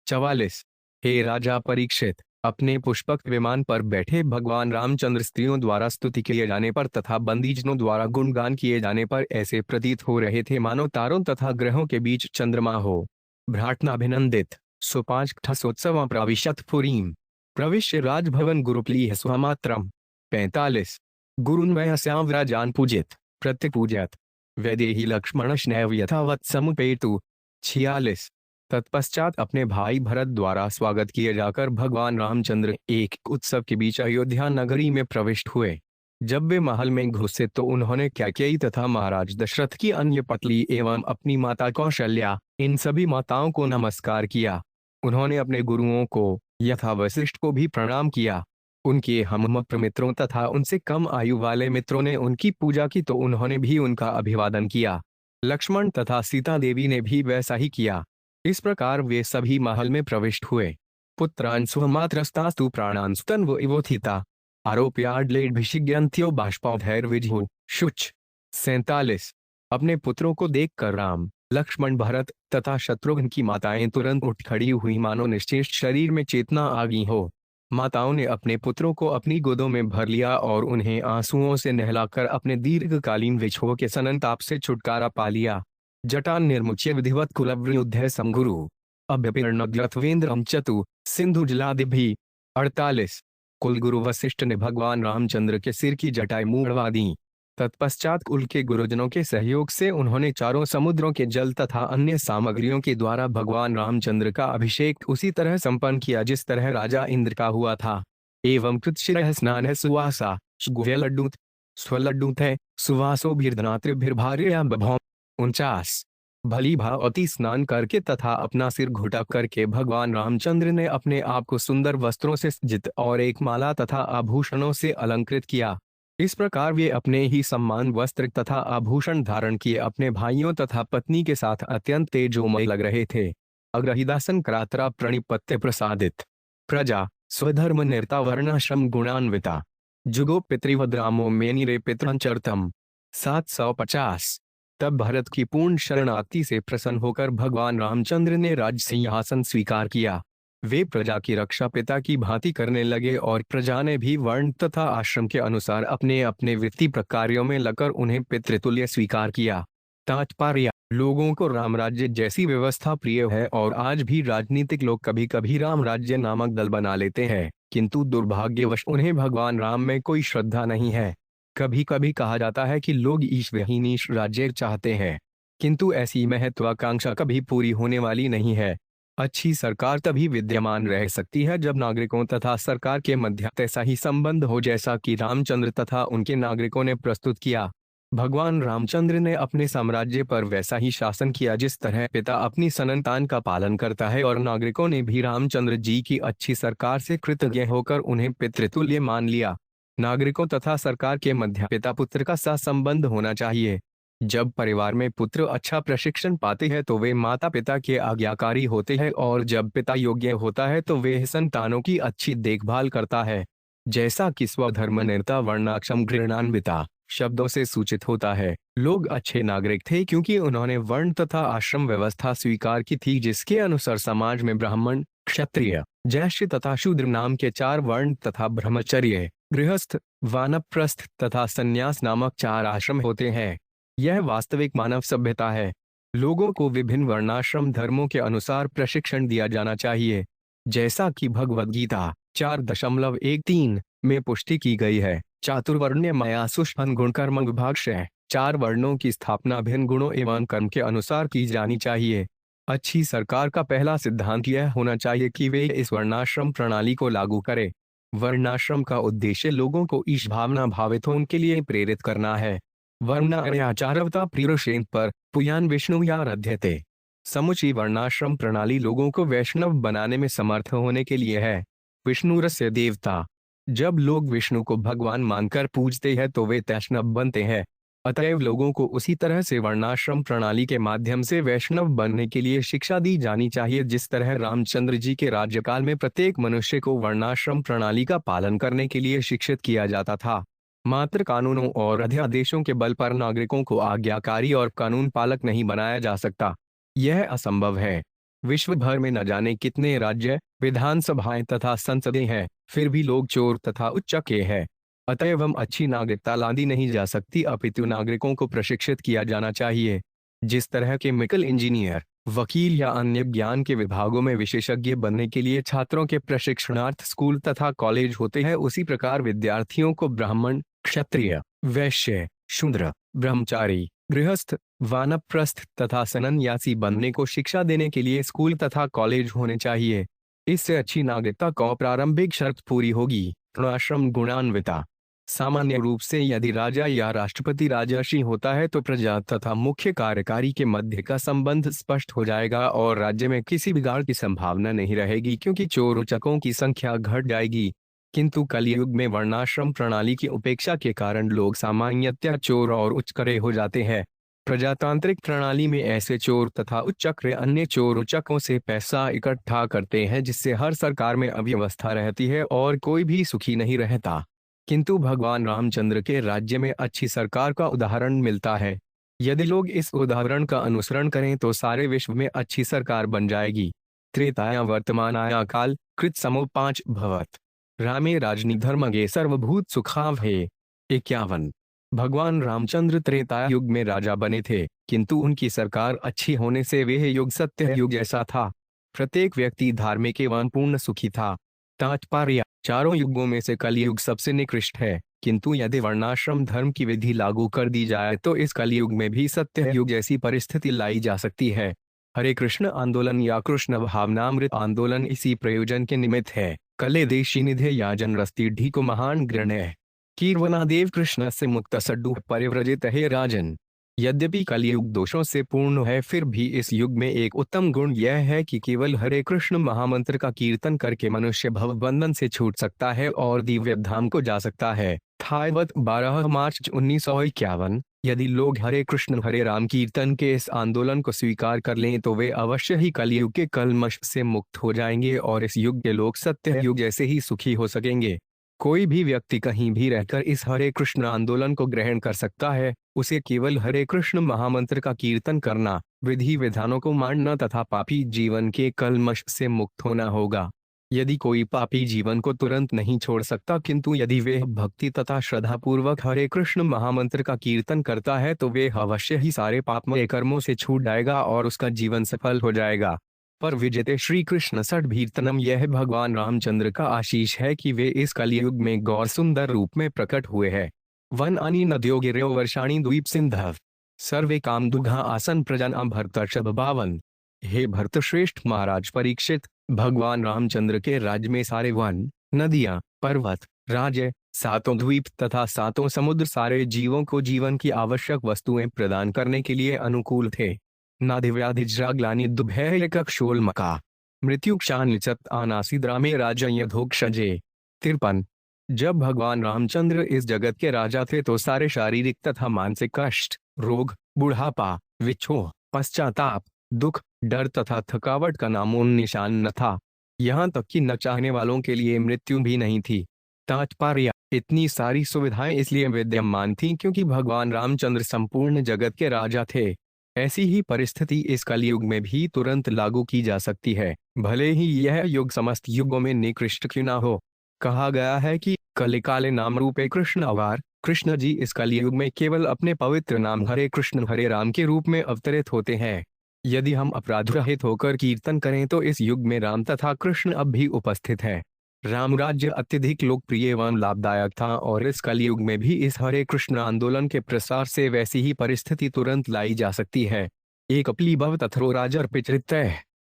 Speaker 1: 44। हे राजा परीक्षित, अपने पुष्पक विमान पर बैठे भगवान रामचंद्र स्त्रियों द्वारा स्तुति किए जाने पर तथा बंदीजनों द्वारा गुणगान किए जाने पर ऐसे प्रतीत हो रहे थे मानो तारों तथा ग्रहों के बीच चंद्रमा हो। भ्राटनाभिनंदित सुपांच ठसोत्सव प्राविशत पुरीम। प्रविश्य राजभवन गुरुप्लीह स्वमात्रम। 45 गुरुन्वयस्याव्रजान पूजित प्रत्यपूजयत वैदेही लक्ष्मणश्नैव यथावत् समुपेतु। 46 तत्पश्चात अपने भाई भरत द्वारा स्वागत किए जाकर भगवान रामचंद्र एक उत्सव के बीच अयोध्या नगरी में प्रविष्ट हुए। जब वे महल में घुसे तो उन्होंने कैकेयी तथा महाराज दशरथ की अन्य पत्नी एवं अपनी माता कौशल्या, इन सभी माताओं को नमस्कार किया। उन्होंने अपने गुरुओं को यथा वशिष्ठ को भी प्रणाम किया। उनके हमवक्र मित्रों तथा उनसे कम आयु वाले मित्रों ने उनकी पूजा की तो उन्होंने भी उनका अभिवादन किया। लक्ष्मण तथा सीता देवी ने भी वैसा ही किया। इस प्रकार वे सभी महल में प्रविष्ट हुए। पुत्रान् स्वमात्रस्तास्तु प्राणान् स्तन्वो इवोथिता आरोप्याड्लेड्भिषिग्यन्त्यो बाष्पौधैर्विजहु। शुच 47 अपने पुत्रों को देखकर राम, लक्ष्मण, भरत तथा शत्रुघ्न की माताएं तुरंत उठ खड़ी हुई मानो निश्चेष्ट शरीर में चेतना आ गई हो। माताओं ने अपने पुत्रों को अपनी गोदों में भर लिया और उन्हें आंसुओं से नहलाकर अपने दीर्घकालीन विछोह के सननताप से छुटकारा पा लिया। जटान निर्मुच्य विधिवत कुलव्युद्धे समगुरु अभ्यपीर्णग्रथवेन्द्रम चतु सिंधु जलादिभि। 48 कुलगुरु वशिष्ठ ने भगवान रामचंद्र के सिर की जटाएं मुड़वा दी। तत्पश्चात कुल के गुरुजनों के सहयोग से उन्होंने चारों समुद्रों के जल तथा अन्य सामग्रियों के द्वारा भगवान रामचंद्र का अभिषेक उसी तरह संपन्न किया जिस तरह राजा इंद्र का हुआ था। एवं कृतशिरः स्नान सुवासा गुव्यलड्डूत स्वलड्डूत है सुवासो भीर्धनात्रिभिर्भार्या बभौम। 49 भली भांति स्नान करके तथा अपना सिर घुटा करके भगवान रामचंद्र ने अपने आप को सुंदर वस्त्रों से सज्जित और एक माला तथा आभूषणों से अलंकृत किया। इस प्रकार वे अपने ही सम्मान वस्त्र तथा आभूषण धारण किए अपने भाइयों तथा पत्नी के साथ अत्यंत तेजोमय लग रहे थे। अग्रहिदासन करात्रा प्रणिपत्य प्रसादित प्रजा स्वधर्म निर्ता वर्णाश्रम गुणान्विता जुगो पितृवद्रामो मेनिरे पितरंचरतम। 750 तब भरत की पूर्ण शरणागति से प्रसन्न होकर भगवान रामचंद्र ने राज सिंहासन स्वीकार किया। वे प्रजा की रक्षा पिता की भांति करने लगे और प्रजा ने भी वर्ण तथा आश्रम के अनुसार अपने अपने वृत्ति प्रकार्यों में लगकर उन्हें पितृतुल्य स्वीकार किया। तात्पर्य लोगों को राम राज्य जैसी व्यवस्था प्रिय है और आज भी राजनीतिक लोग कभी कभी राम राज्य नामक दल बना लेते हैं, किंतु दुर्भाग्यवश उन्हें भगवान राम में कोई श्रद्धा नहीं है। कभी कभी कहा जाता है कि लोग ईश्वरहीन राज्य चाहते हैं, किंतु ऐसी महत्वाकांक्षा कभी पूरी होने वाली नहीं है। अच्छी सरकार तभी विद्यमान रह सकती है जब नागरिकों तथा सरकार के मध्य ऐसा ही संबंध हो जैसा कि रामचंद्र तथा उनके नागरिकों ने प्रस्तुत किया। भगवान रामचंद्र ने अपने साम्राज्य पर वैसा ही शासन किया जिस तरह पिता अपनी संतान का पालन करता है, और नागरिकों ने भी रामचंद्र जी की अच्छी सरकार से कृतज्ञ होकर उन्हें पितृतुल्य मान लिया। नागरिकों तथा सरकार के मध्य पिता पुत्र का सहसंबंध होना चाहिए। जब परिवार में पुत्र अच्छा प्रशिक्षण पाते हैं तो वे माता पिता के आज्ञाकारी होते हैं, और जब पिता योग्य होता है तो वे संतानों की अच्छी देखभाल करता है। जैसा कि स्वधर्मनिरता वर्णाश्रम घृणान्विता शब्दों से सूचित होता है, लोग अच्छे नागरिक थे क्योंकि उन्होंने वर्ण तथा आश्रम व्यवस्था स्वीकार की थी, जिसके अनुसार समाज में ब्राह्मण, क्षत्रिय, जैश्य तथा शूद्र नाम के 4 वर्ण तथा ब्रह्मचर्य, गृहस्थ, वानप्रस्थ तथा संन्यास नामक 4 आश्रम होते हैं। यह वास्तविक मानव सभ्यता है। लोगों को विभिन्न वर्णाश्रम धर्मों के अनुसार प्रशिक्षण दिया जाना चाहिए, जैसा कि भगवद गीता 4.13 में पुष्टि की गई है। चातुर्वर्ण्य मया सुष्ठन गुण कर्म विभागशः 4 वर्णों की स्थापना भिन्न गुणों एवं कर्म के अनुसार की जानी चाहिए। अच्छी सरकार का पहला सिद्धांत यह होना चाहिए कि वे इस वर्णाश्रम प्रणाली को लागू करें। वर्णाश्रम का उद्देश्य लोगों को ईश भावना भावित होने के लिए प्रेरित करना है। वर्णाचारवता प्रियषेण पर पुयान विष्णु या आराध्यते। समुची वर्णाश्रम प्रणाली लोगों को वैष्णव बनाने में समर्थ होने के लिए है। विष्णुरस्य देवता। जब लोग विष्णु को भगवान मानकर पूजते हैं तो वे वैष्णव बनते हैं। अतएव लोगों को उसी तरह से वर्णाश्रम प्रणाली के माध्यम से वैष्णव बनने के लिए शिक्षा दी जानी चाहिए, जिस तरह रामचंद्र जी के राज्यकाल में प्रत्येक मनुष्य को वर्णाश्रम प्रणाली का पालन करने के लिए शिक्षित किया जाता था। मात्र कानूनों और अध्यादेशों के बल पर नागरिकों को आज्ञाकारी और कानून पालक नहीं बनाया जा सकता। यह असंभव है। विश्व भर में न जाने कितने राज्य, विधानसभाएं तथा संसदें हैं, फिर भी लोग चोर तथा उच्चके हैं। अतएव अच्छी नागरिकता लादी नहीं जा सकती, अपितु नागरिकों को प्रशिक्षित किया जाना चाहिए। जिस तरह के केमिकल इंजीनियर वकील या अन्य ज्ञान के विभागों में विशेषज्ञ बनने के लिए छात्रों के प्रशिक्षणार्थ स्कूल तथा कॉलेज होते हैं, उसी प्रकार विद्यार्थियों को ब्राह्मण, क्षत्रिय, वैश्य, शूद्र, ब्रह्मचारी, गृहस्थ, वानप्रस्थ तथा सन्यासी बनने को शिक्षा देने के लिए स्कूल तथा कॉलेज होने चाहिए। इससे अच्छी नागरिकता को प्रारंभिक शर्त पूरी होगी। वर्णाश्रम गुणान्विता। सामान्य रूप से यदि राजा या राष्ट्रपति राजर्षि होता है तो प्रजा तथा मुख्य कार्यकारी के मध्य का संबंध स्पष्ट हो जाएगा और राज्य में किसी बिगाड़ की संभावना नहीं रहेगी, क्योंकि चोर उचकों की संख्या घट जाएगी। किंतु कलयुग में वर्णाश्रम प्रणाली की उपेक्षा के कारण लोग सामान्यतः चोर और उच्चकरे हो जाते हैं। प्रजातांत्रिक प्रणाली में ऐसे चोर तथा उच्चक्रे अन्य चोर उचकों से पैसा इकट्ठा करते हैं, जिससे हर सरकार में अव्यवस्था रहती है और कोई भी सुखी नहीं रहता। किंतु भगवान रामचंद्र के राज्य में अच्छी सरकार का उदाहरण मिलता है। यदि लोग इस उदाहरण का अनुसरण करें तो सारे विश्व में अच्छी सरकार बन जाएगी। त्रेताया वर्तमानाया काल कृत समो 5 भवत रामे राजनी धर्मगे सर्वभूत सुखावहे। 51। भगवान रामचंद्र त्रेता युग में राजा बने थे, किंतु उनकी सरकार अच्छी होने से वह युग सत्य युग जैसा था। प्रत्येक व्यक्ति धार्मिक एवं पूर्ण सुखी था। तात्पर्य: चारों युगों में से कलयुग सबसे निकृष्ट है, किंतु यदि वर्णाश्रम धर्म की विधि लागू कर दी जाए तो इस कलयुग में भी सत्य युग जैसी परिस्थिति लाई जा सकती है। हरे कृष्ण आंदोलन या कृष्ण भावनामृत आंदोलन इसी प्रयोजन के निमित्त है। कले देशी निधे या जनरस्ती को महान गृण्य कीर्वनादेव कृष्ण से मुक्त सड्डू परिव्रजित है राजन। यद्यपि कलयुग दोषों से पूर्ण है, फिर भी इस युग में एक उत्तम गुण यह है कि केवल हरे कृष्ण महामंत्र का कीर्तन करके मनुष्य भवबंधन से छूट सकता है और दिव्य धाम को जा सकता है। थाईवत 12 मार्च 1951। यदि लोग हरे कृष्ण हरे राम कीर्तन के इस आंदोलन को स्वीकार कर लें तो वे अवश्य ही कलयुग के कल्मश से मुक्त हो जाएंगे और इस युग के लोग सत्य युग जैसे ही सुखी हो सकेंगे। कोई भी व्यक्ति कहीं भी रहकर इस हरे कृष्ण आंदोलन को ग्रहण कर सकता है। उसे केवल हरे कृष्ण महामंत्र का कीर्तन करना, विधि विधानों को मानना तथा पापी जीवन के कल्मश से मुक्त होना होगा। यदि कोई पापी जीवन को तुरंत नहीं छोड़ सकता, किंतु यदि वह भक्ति तथा श्रद्धा पूर्वक हरे कृष्ण महामंत्र का कीर्तन करता है तो वह अवश्य ही सारे पापमय कर्मों से छूट जाएगा और उसका जीवन सफल हो जाएगा। पर विजेते श्री कृष्ण सद्भीर्तनम, यह भगवान रामचंद्र का आशीष है कि वे इस कलयुग में गौर सुंदर रूप में प्रकट हुए हैं। वन आनी नद्यो गिर्यो वर्षाणी द्वीप सिंधव सर्वे काम दुघा आसन प्रजानाम भरतर्षभ बावन। हे भरतश्रेष्ठ महाराज परीक्षित, भगवान रामचंद्र के राज्य में सारे वन, नदियां, पर्वत, राज्य, सातों द्वीप तथा सातों समुद्र सारे जीवों को जीवन की आवश्यक वस्तुएं प्रदान करने के लिए अनुकूल थे। नादिव्याधिज्राग्लानि दुभैकक्षोल्मका मृत्यु क्षानिचत आनासिद्रामे राजयधोक्षजे। 53। जब भगवान रामचंद्र इस जगत के राजा थे तो सारे शारीरिक तथा मानसिक कष्ट, रोग, बुढ़ापा, विक्षोभ, पश्चाताप, दुख, डर तथा थकावट का नामों निशान न था। यहाँ तक कि न चाहने वालों के लिए मृत्यु भी नहीं थी। तात्पर्य: इतनी सारी सुविधाएं इसलिए विद्यमान थीं क्योंकि भगवान रामचंद्र संपूर्ण जगत के राजा थे। ऐसी ही परिस्थिति इस कलयुग में भी तुरंत लागू की जा सकती है, भले ही यह युग समस्त युगों में निकृष्ट क्यों न हो। कहा गया है कि कलिकाले नाम रूपे कृष्ण अवतार, कृष्ण जी इस कलयुग में केवल अपने पवित्र नाम हरे कृष्ण हरे राम के रूप में अवतरित होते हैं। यदि हम अपराध रहित होकर कीर्तन करें तो इस युग में राम तथा कृष्ण अब भी उपस्थित है। राम राज्य अत्यधिक लोकप्रिय एवं लाभदायक था और इस कलयुग में भी इस हरे कृष्ण आंदोलन के प्रसार से वैसी ही परिस्थिति तुरंत लाई जा सकती है। एक अपली भव तथरो राजर्पितृत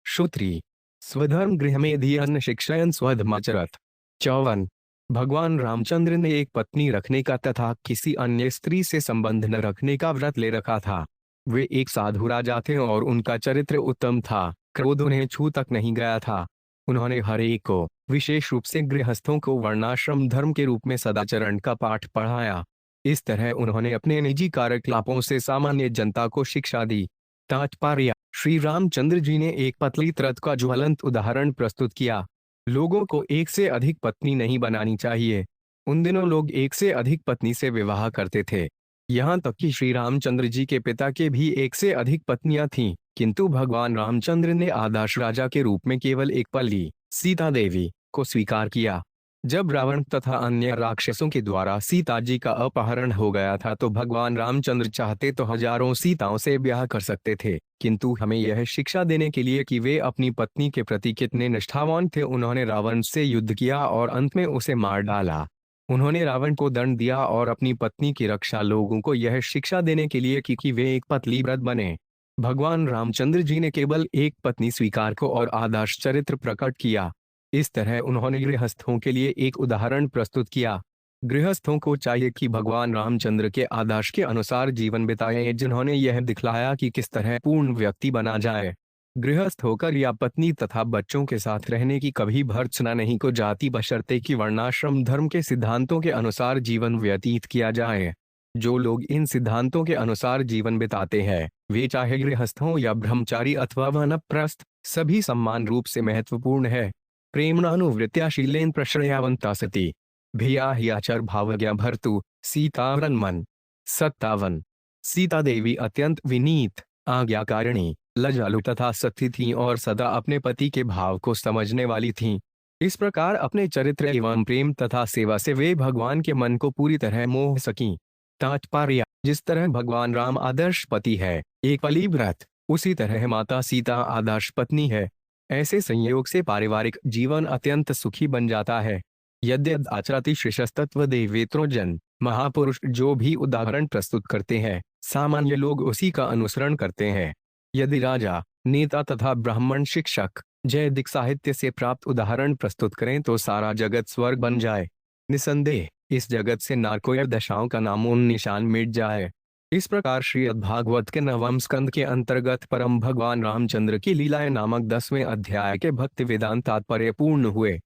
Speaker 1: श्रोत्री स्वधर्म गृह में धियन शिक्षयन स्वधमाचरत। 54। भगवान रामचंद्र ने एक पत्नी रखने का तथा किसी अन्य स्त्री से संबंध न रखने का व्रत ले रखा था। वे एक साधु राजा थे और उनका चरित्र उत्तम था। क्रोध उन्हें छू तक नहीं गया था। उन्होंने हर एक को, विशेष रूप से गृहस्थों को, वर्णाश्रम धर्म के रूप में सदाचरण का पाठ पढ़ाया। इस तरह उन्होंने अपने निजी कार्यकलापों से सामान्य जनता को शिक्षा दी। तात्पर्य: श्री रामचंद्र जी ने एक पतली त्रत का ज्वलंत उदाहरण प्रस्तुत किया। लोगों को एक से अधिक पत्नी नहीं बनानी चाहिए। उन दिनों लोग एक से अधिक पत्नी से विवाह करते थे। यहाँ तक कि श्री रामचंद्र जी के पिता के भी एक से अधिक पत्नियां थीं, किंतु भगवान रामचंद्र ने आदर्श राजा के रूप में केवल एक पत्नी, सीता देवी, को स्वीकार किया। जब रावण तथा अन्य राक्षसों के द्वारा सीता जी का अपहरण हो गया था तो भगवान रामचंद्र चाहते तो हजारों सीताओं से ब्याह कर सकते थे, किंतु हमें यह शिक्षा देने के लिए कि वे अपनी पत्नी के प्रति कितने निष्ठावान थे, उन्होंने रावण से युद्ध किया और अंत में उसे मार डाला। उन्होंने रावण को दंड दिया और अपनी पत्नी की रक्षा लोगों को यह शिक्षा देने के लिए की कि वे एक पतली व्रत बने। भगवान रामचंद्र जी ने केवल एक पत्नी स्वीकार को और आदर्श चरित्र प्रकट किया। इस तरह उन्होंने गृहस्थों के लिए एक उदाहरण प्रस्तुत किया। गृहस्थों को चाहिए कि भगवान रामचंद्र के आदर्श के अनुसार जीवन बिताएं, जिन्होंने यह दिखलाया कि किस तरह पूर्ण व्यक्ति बना जाए। गृहस्थ होकर या पत्नी तथा बच्चों के साथ रहने की कभी भर्त्सना नहीं को जाति, बशर्ते कि वर्णाश्रम धर्म के सिद्धांतों के अनुसार जीवन व्यतीत किया जाए। जो लोग इन सिद्धांतों के अनुसार जीवन बिताते हैं, वे चाहे गृहस्थ हों या ब्रह्मचारी अथवा वानप्रस्थ, सभी समान रूप से महत्वपूर्ण है। प्रेम्णानुवृत्त्या शीलेन प्रश्रयावन्ता सती भिया ह्याचर भावज्ञा भर्तु सीतावरन्मन। 57। सीता देवी अत्यंत विनीत, आज्ञाकारिणी, लजालु तथा सती थीं और सदा अपने पति के भाव को समझने वाली थीं। इस प्रकार अपने चरित्र एवं प्रेम तथा सेवा से वे भगवान के मन को पूरी तरह मोह सकीं। तात्पर्य: जिस तरह भगवान राम आदर्श पति है, एक पली व्रत, उसी तरह माता सीता आदर्श पत्नी है। ऐसे संयोग से पारिवारिक जीवन अत्यंत सुखी बन जाता है। यद्यद् आचरति श्रेष्ठस्तत्व देवेत्रो जन, महापुरुष जो भी उदाहरण प्रस्तुत करते हैं, सामान्य लोग उसी का अनुसरण करते हैं। यदि राजा, नेता तथा ब्राह्मण शिक्षक जैदिक साहित्य से प्राप्त उदाहरण प्रस्तुत करें तो सारा जगत स्वर्ग बन जाए। निसंदेह इस जगत से नारकोयर दशाओं का नामो निशान मिट जाए। इस प्रकार श्रीमद् भागवत के 9वें स्कंद के अंतर्गत परम भगवान रामचंद्र की लीलाएं नामक 10वें अध्याय के भक्ति वेदांत तात्पर्य पूर्ण हुए।